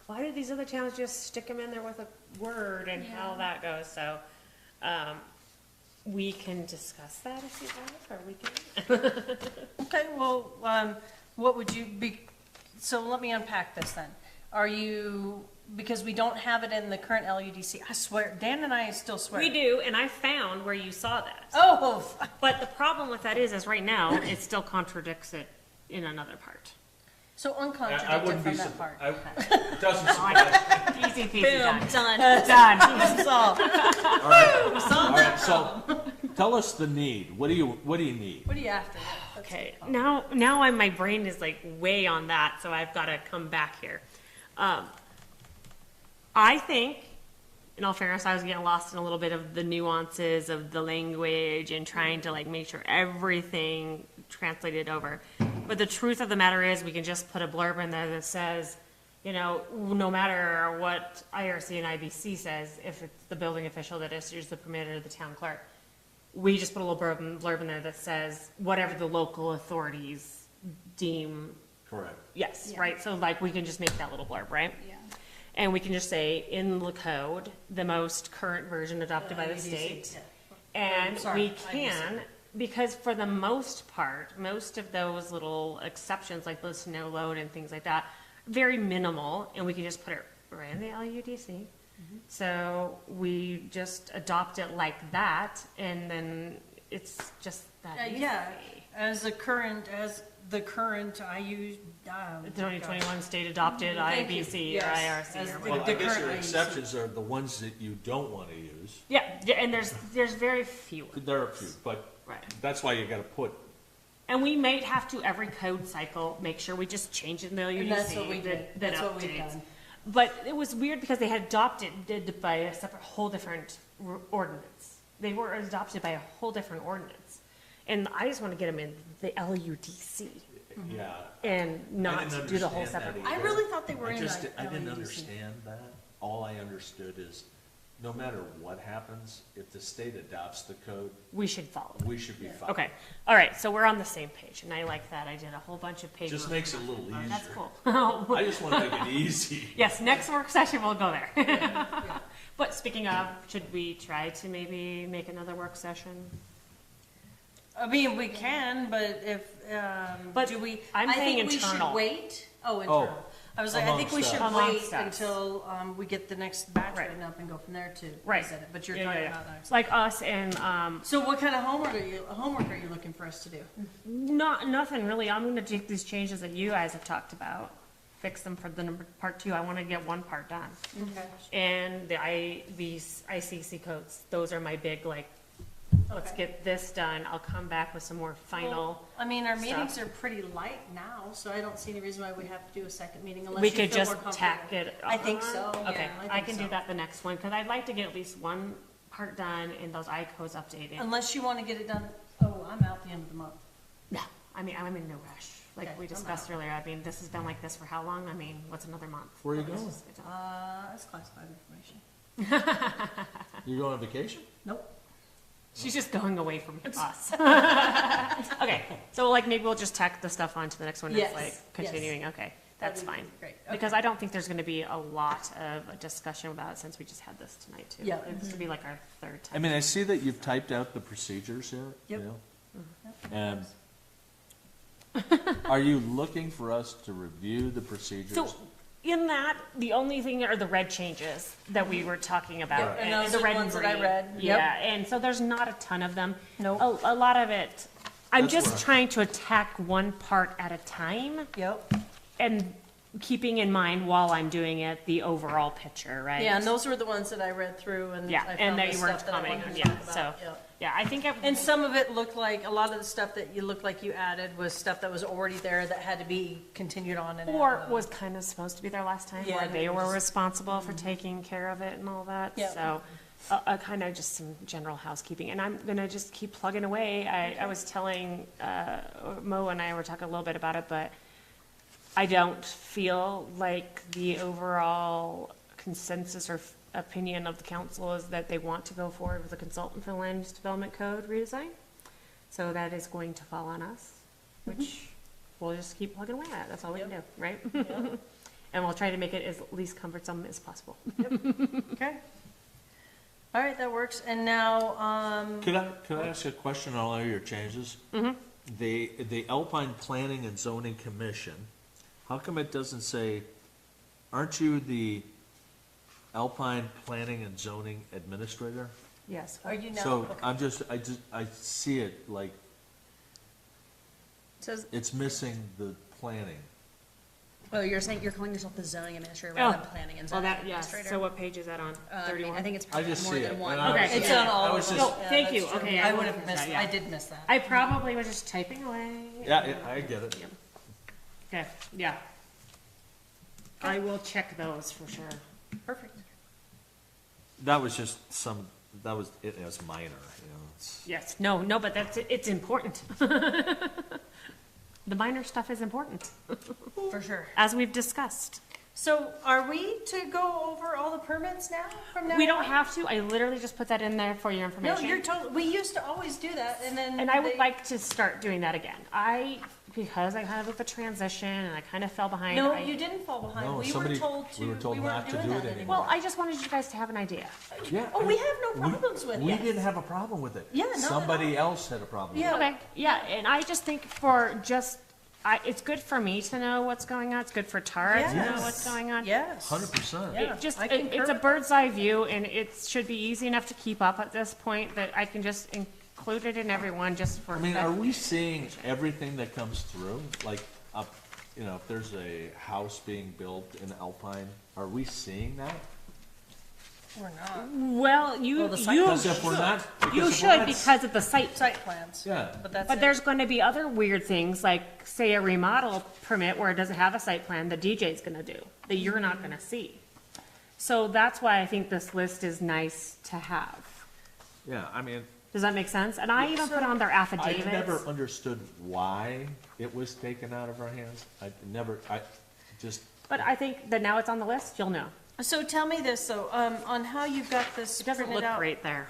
why do these other towns just stick them in there with a word and how that goes? So, we can discuss that if you like, or we can. Okay, well, what would you be, so let me unpack this then. Are you, because we don't have it in the current LUDC, I swear, Dan and I still swear. We do, and I found where you saw that. Oh, But the problem with that is right now, it still contradicts it in another part. so I uncontradicted wouldn't be, from that part. it doesn't surprise. Easy peasy done. Done. Done. Solved. All right, so tell us the need. What do you need? What are you after? Okay, now my brain is like way on that, so I've got to come back here. I think, in all fairness, I was getting lost in a little bit of the nuances of the language and trying to like make sure everything translated over. But the truth of the matter is, we can just put a blurb in there that says, no matter what IRC and IBC says, if it's the building official that issues the permit or the town clerk, we just put a little blurb in there that says whatever the local authorities deem. Correct. Yes, Yeah. right? So like we can just make that little blurb, right? Yeah. And we can just say in the code, the most current version adopted by the state. And Sorry, we can, because for the most part, most of those little exceptions like the snow load and things like that, very minimal, and we can just put it right in the LUDC. So we just adopt it like that, and then it's just that easy. Yeah, as the current, I use, The 2021 state adopted Thank you. IBC or Yes. IRC As or the- whatever. Well, I guess current your IUC. exceptions are the ones that you don't want to use. Yeah, and there's very few. There are a few, but Right. that's why you gotta put, And we might have to, every code cycle, make sure we just change it in the LUDC. and that's what we did, that that's what we've updates. done. But it was weird because they had adopted by a separate, whole different ordinance. They were adopted by a whole different ordinance. And I just want to get them in the LUDC yeah. and not didn't do the whole understand separate. that I either. really thought they were I in just, the I didn't LUDC. understand that. All I understood is, no matter what happens, if the state adopts the code, We should follow it. we should be fine. Okay, all right, so we're on the same page, and I like that. I did a whole bunch of pages. Just makes it a little easier. That's cool. I just wanna make it easy. Yes, next work session, we'll go there. But speaking of, should we try to maybe make another work session? I mean, we can, but if, But do we? I'm I saying think we internal. should wait. Oh, internal. I was like, I think we amongst should us. wait Amongst us. until, we get the next batch Right. written up and go from there to Right. present it, but you're Yeah, talking yeah, yeah. about that. Like us and, So what kind of homework are you looking for us to do? nothing really. I'm gonna take these changes that you guys have talked about, fix them for the part 2. I wanna get one part done. Okay. And these ICC codes, those are my big, like, let's Okay. get this done. I'll come back with some more final. Well, I mean, our stuff. meetings are pretty light now, so I don't see any reason why we have to do a second meeting unless We you could feel just more tack comfortable. it. I think on. so, Okay, yeah, I think can so. do that the next one, because I'd like to get at least one part done and those I-codes updated. Unless you want to get it done, oh, I'm out the end of the month. No, I mean, I'm in no rush. Like Okay, we I'm discussed earlier, I mean, this has been like this for how long? I mean, what's another month? Where are you Let's going? just get done. That's classified information. You going on vacation? Nope. She's just going away from us. Okay, so like maybe we'll just tack the stuff onto the next one. Yes, It's like yes. continuing, okay, that's That'd be fine. great, Because okay. I don't think there's gonna be a lot of discussion about it since we just had this tonight too. Yeah. This would be like our third I time. mean, I see that you've typed out the procedures here, you Yep. know? And are you looking for us to review the procedures? So, in that, the only thing are the red changes that we were talking about. Yep, and those the are the red ones and that I green. read. Yep. Yeah, and so there's not a ton of them. Nope. A lot of it, I'm That's just where- trying to attack one part at a time Yep. and keeping in mind while I'm doing it, the overall picture, right? Yeah, and those were the ones that I read through and Yeah, I and found that the you weren't stuff that I commenting wanted on, to yeah, talk so, about. Yep. yeah, I think, And some of it looked like, a lot of the stuff that you looked like you added was stuff that was already there that had to be continued on and or added on. was kind of supposed to be there last time, Yeah, where and they it were was- responsible for taking care of it and all that, Yep. so. Kind of just some general housekeeping, and I'm gonna just keep plugging away. I was telling, Mo and I were talking a little bit about it, but I don't feel like the overall consensus or opinion of the council is that they want to go forward with a consultant for the land use development code redesign. So that is going to fall on us, which we'll just keep plugging away at. That's all we can do, right? And we'll try to make it as least cumbersome as possible. Okay. All right, that works. And now, Could I ask a question on all of your changes? Mm-hmm. The Alpine Planning and Zoning Commission, how come it doesn't say, aren't you the Alpine Planning and Zoning Administrator? Yes. are you now? So okay. I see it like, Says, it's missing the planning. Oh, you're saying, you're calling yourself the zoning administrator Oh, rather than planning and Well, zoning that, yes, administrator? so what page is that on? I mean, 31? I think it's I probably just more see than it. one. and I was Okay. it's just- on all I of was them. just- No, thank that's you. true. Okay, I I would will have miss missed, that, yeah. I did miss that. I probably was just typing away. Yeah, I get it. Okay, yeah. I will check those for sure. Perfect. That was just that was, it was minor, you know, it's. Yes, no, but it's important. The minor stuff is important, For sure. as we've discussed. So are we to go over all the permits now from now on? We don't have to, I literally just put that in there for your No, information. you're totally, we used to always do that and then. And I would they- like to start doing that again. Because I kind of with the transition and I kind of fell behind. No, I- you didn't fall behind. No, We were somebody- told to, we were told we weren't not to doing do that it anymore. Well, I just wanted you guys to have an idea. Yeah. Oh, we have no problems with it. We didn't have a problem with it. Yeah, not at Somebody all. else had a problem with Yeah. it. Okay, yeah, and I just think for just it's good for me to know what's going on, it's good for Tara to know Yes. what's going on. Yes. 100%. Yeah. It just, I concur it's a with bird's eye view, and it should be easy enough to keep up at this point, that I can just include it in everyone just for. I mean, are we seeing everything that comes through? Like, you know, if there's a house being built in Alpine, are we seeing that? We're not. Well, you Because if we're not, should because of the site. Site plans. Yeah. But that's But it. there's going to be other weird things, like, say, a remodel permit where it doesn't have a site plan, the DJ's going to do, that you're not going to see. So that's why I think this list is nice to have. yeah, I mean, Does that make sense? And I even put on their I affidavits. never understood why it was taken out of our hands. I just, But I think that now it's on the list, you'll know. So tell me this, though, on how you've got this It doesn't printed look out. great there.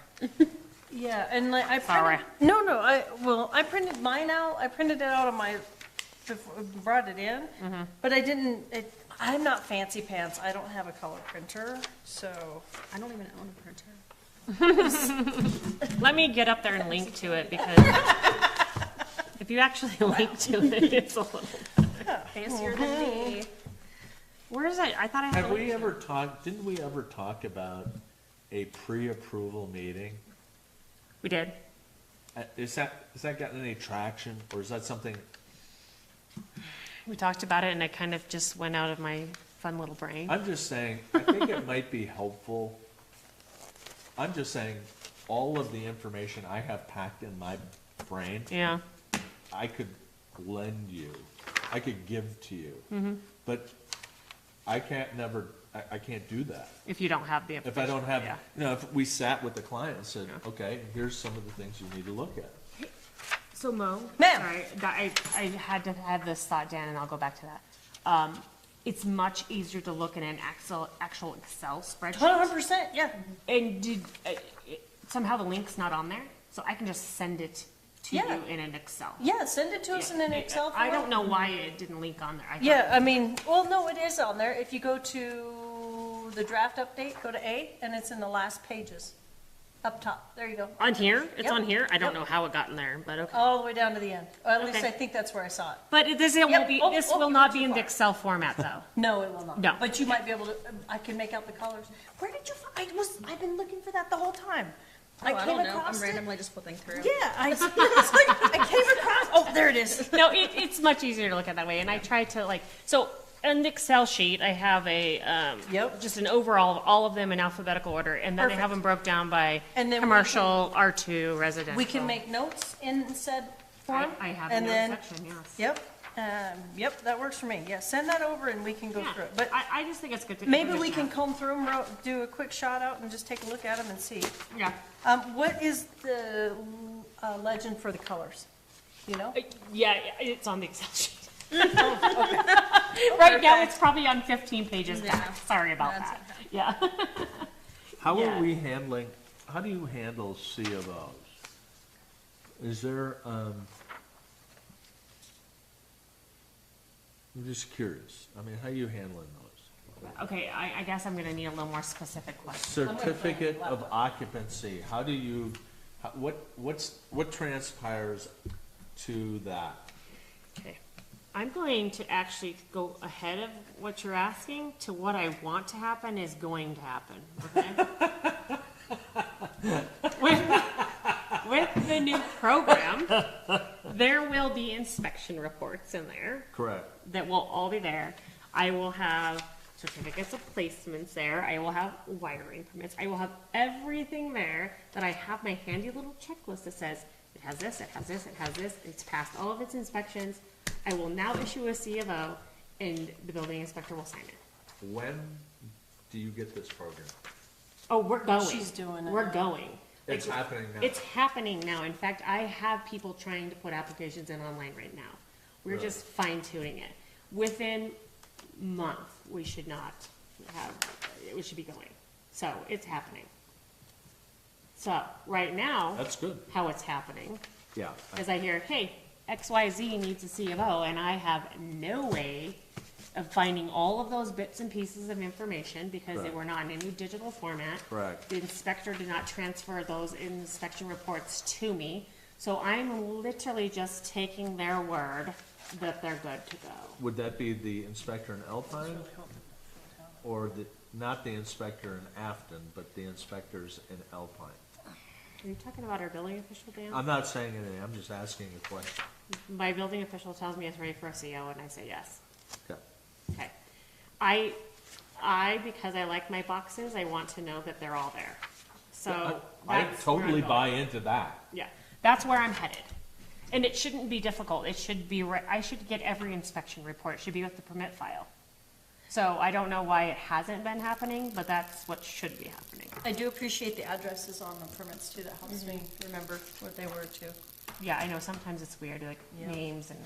Yeah, and like, I Sorry. printed, no, I printed mine out, I printed it out on my, brought it in, Mm-hmm. but I didn't, I'm not fancy pants, I don't have a color printer, so. I don't even own a printer. Let me get up there and link to it, because if you actually link to it, it's a little. Fancier than me. Where is it? I thought I had. have a we link. ever talked, didn't we ever talk about a pre-approval meeting? We did. Has that gotten any traction, or is that something, We talked about it, and it kind of just went out of my fun little brain. I'm just saying, I think it might be helpful. I'm just saying, all of the information I have packed in my brain, Yeah. I could lend you, I could give to you. Mm-hmm. But I can't do that. If you don't have the If information. I don't have, Yeah. you know, if we sat with the client and said, okay, here's some of the things you need to look at. So Mo, Ma'am. sorry, I had to have this thought, Dan, and I'll go back to that. It's much easier to look in an actual Excel spreadsheet. 100%, yeah. And somehow the link's not on there, so I can just send it to Yeah. you in an Excel. Yeah, send it to us in an Yeah, Excel I file. don't know why it didn't link on there. I thought- Yeah, I mean, well, no, it is on there. If you go to the draft update, go to A, and it's in the last pages, up top. There you go. On here? It's Yep. on here? I don't Yep. know how it got in there, but okay. All the way down to the end. Or at least Okay. I think that's where I saw it. But this it Yep. won't be, Oh, this oh, will you not went be too in the far. Excel format, though. No, it will not. No. But you might be able to, I can make out the colors. Where did you, I've been looking for that the whole time. I I came don't know. I'm across it. randomly just flipping through. Yeah, I came across, oh, there it is. No, it's much easier to look at that way, and I try to like, so in the Excel sheet, I have a, Yep. just an overall of all of them in alphabetical order, and then I have Perfect. them broke down by And then we commercial, R2, residential. We can make notes in said form. I have a and note then, section, yes. Yep, that works for me. Yeah, send that over and we can go Yeah, through it. But I just think it's good to. maybe we information can comb through them, do a quick shot out and just take a look at them and see. out. Yeah. What is the legend for the colors? You know? Yeah, it's on the Excel sheet. Right now, it's probably on 15 pages back. Sorry about That's that. Yeah. How Yeah. are we handling, how do you handle C of Os? Is there, I'm just curious. I mean, how are you handling those? Okay, I guess I'm gonna need a little more specific question. Certificate of occupancy, how do you, what transpires to that? Okay. I'm going to actually go ahead of what you're asking to what I want to happen is going to happen, okay? With the new program, there will be inspection reports in there Correct. that will all be there. I will have certificates of placements there. I will have wiring permits. I will have everything there that I have my handy little checklist that says, it has this, it has this, it has this, it's passed all of its inspections. I will now issue a C of O, and the building inspector will sign it. When do you get this program? Oh, we're going. She's doing it We're now. going. It's happening now. It's happening now. In fact, I have people trying to put applications in online right now. We're Really? just fine tuning it. Within month, we should not have, we should be going. So it's happening. So right now, That's good. how it's happening Yeah. is I hear, hey, XYZ needs a C of O, and I have no way of finding all of those bits and pieces of information because they Right. were not in any digital format. Correct. The inspector did not transfer those inspection reports to me, so I'm literally just taking their word that they're good to go. Would that be the inspector in Alpine? Or the, not the inspector in Afton, but the inspectors in Alpine? Are you talking about our building official, Dan? I'm not saying anything, I'm just asking a question. My building official tells me it's ready for a CO, and I say yes. Okay. Okay. Because I like my boxes, I want to know that they're all there. So I that's where I'm totally going. buy into that. Yeah, that's where I'm headed. And it shouldn't be difficult. It should be, I should get every inspection report. It should be with the permit file. So I don't know why it hasn't been happening, but that's what should be happening. I do appreciate the addresses on the permits too, that helps me remember what they were too. Yeah, I know sometimes it's weird, like Yeah. names and,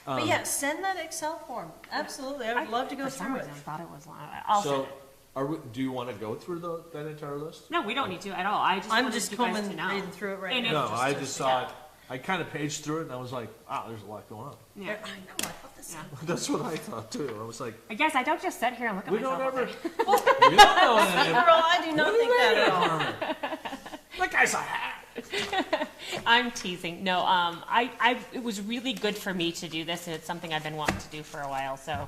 But yeah, send that Excel form, absolutely, I would love to go for some through it. reason, I thought it was long. I'll send So, it. are we, do you wanna go through that entire list? No, we don't need to at all. I just I'm wanted just you guys combing, to know. reading through it right And now. if- No, I just saw it, I kinda paged through it and I was like, wow, there's a lot going on. Yeah. I know, I thought this. Yeah. That's what I thought too, I was like, I guess I don't just sit here and look at we myself. don't all ever, day. we don't know anything. Girl, I do not think that at all. That guy's a hat. I'm teasing. No, it was really good for me to do this, and it's something I've been wanting to do for a while. So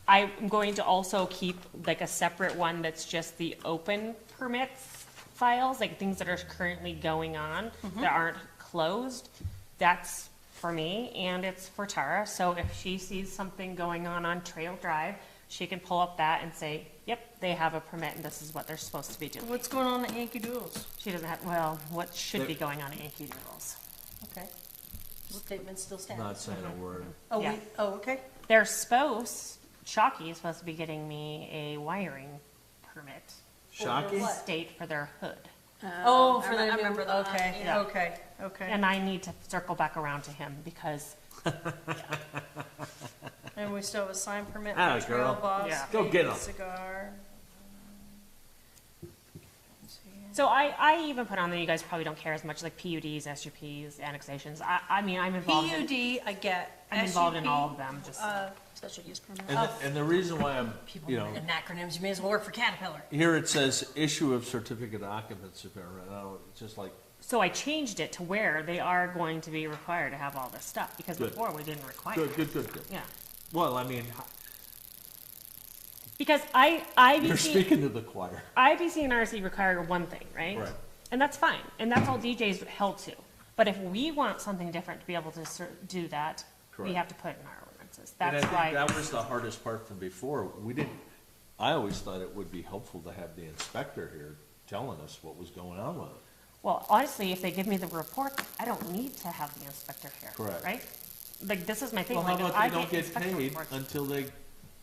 I'm going to also keep like a separate one that's just the open permits files, like things that are currently going on that aren't closed. That's for me, and it's for Tara. So if she sees something going on Trail Drive, she can pull up that and say, yep, they have a permit, and this is what they're supposed to be doing. What's going on at Yankee Doodles? She doesn't have, well, what should be going on at Yankee Doodles? Okay. Statement still stands. Not saying a word. Oh, Yeah. okay. They're Shockey is supposed to be getting me a wiring permit. Shocking? What? State for their hood. Oh, I for the new, remember that, okay, yeah. okay. And I need to circle back around to him because, And we still have a sign permit Atta for Trail girl. Boss. Yeah. Go get 'em. Cigar. so I even put on there, you guys probably don't care as much, like PUDs, SUPs, annexations. I mean, I'm involved in, PUD, I get. I'm involved in SUP, all of them, just, Special use permit. And the reason why I'm, People you know, in acronyms, you may as well work for Caterpillar. here it says issue of certificate of occupancy permit, it's just like, so I changed it to where they are going to be required to have all this stuff, because Good. before we didn't require it. good. Yeah. Well, I mean, Because you're IBC, speaking to the choir. IBC and RC require one thing, right? Right. And that's fine, and that's all DJ's held to. But if we want something different to be able to do that, we Correct. have to put it in our ordinances. And I That's think why, that was the hardest part from before. I always thought it would be helpful to have the inspector here telling us what was going on with it. well, honestly, if they give me the report, I don't need to have the inspector here. Correct. Right? Like, this is my thing, Well, how like, if about I they don't get get inspection paid reports, until they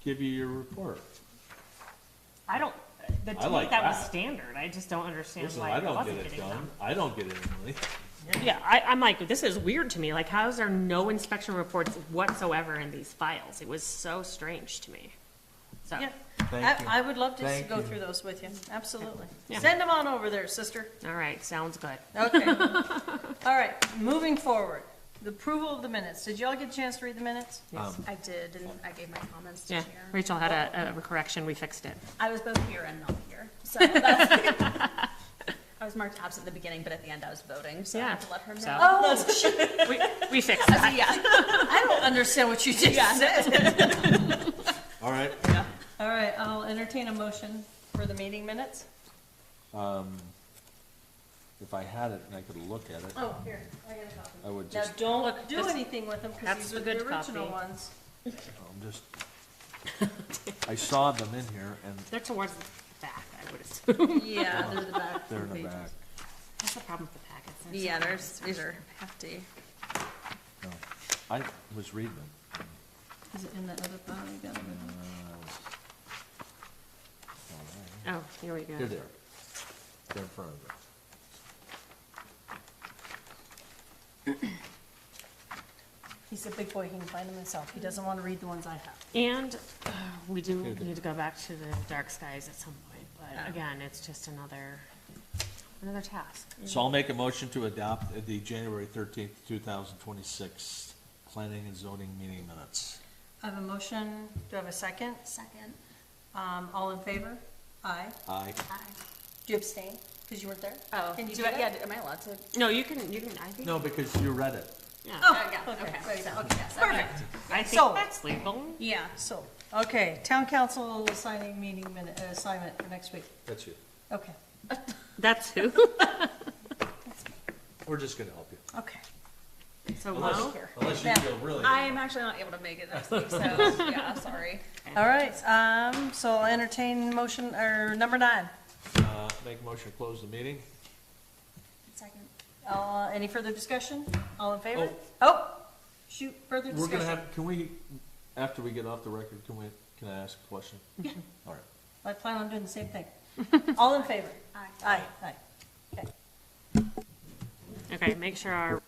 give you your report? I don't, I to me, like that was that. standard. I just don't understand Listen, why I it don't wasn't get it getting done. done. I don't get any money. Yeah, I'm like, this is weird to me. Like, how is there no inspection reports whatsoever in these files? It was so strange to me. So, Yeah, Thank you. I would love to Thank go you. through those with you, absolutely. Yeah. Send them on over there, sister. all right, sounds good. Okay. All right, moving forward, the approval of the minutes. Did y'all get a chance to read the minutes? I did, and I gave my comments to Yeah, Chair. Rachel had a correction, we fixed it. I was both here and not here, so that's, I was marked absent at the beginning, but at the end I was voting, so I Yeah, had to let her know. so- Oh, shit, We fixed that. Yeah, I don't understand what you just said. All right. All right, I'll entertain a motion for the meeting minutes. If I had it and I could look at it, Oh, here, I got a copy. I would Now, just, don't Look, do this- anything with them, because that's these are the the good original copy. ones. I'm just, I saw them in here and They're towards the back, I would assume. Yeah, they're the back. they're in the pages. back. That's the problem with the packets. They're so yeah, nice. these are hefty. No, I was reading them. Is it in the other file you got? Oh, here we go. They're there. They're in front of them. He's a big boy, he can find them himself. He doesn't want to read the ones I have. And we do need to go back to the dark skies at some point, but again, it's just another task. So I'll make a motion to adopt the January 13th, 2026 planning and zoning meeting minutes. I have a motion, do I have a second? Second. All in favor? Aye. Aye. Aye. Do you abstain, because you weren't there? Oh, Can you do do I, that? yeah, am I allowed to? No, you can, I think. No, because you read it. Oh, yeah, okay, Okay. okay, yes, okay. I So- think that's legal. Yeah, So, okay, town council assigning meeting minute, assignment for next week. That's you. Okay, That's who? We're just gonna help you. okay. So, Unless, Mo? unless you Yeah. feel really. I am actually not able to make it next week, so, yeah, sorry. All right, so I'll entertain motion, or number 9. Make a motion to close the meeting? Second. Any further discussion? All in favor? Oh, shoot, further We're gonna discussion. have, can we, after we get off the record, can I ask a question? Yeah. All right. I plan on doing the same thing. All in favor? Aye. Aye. Okay. Okay, make sure our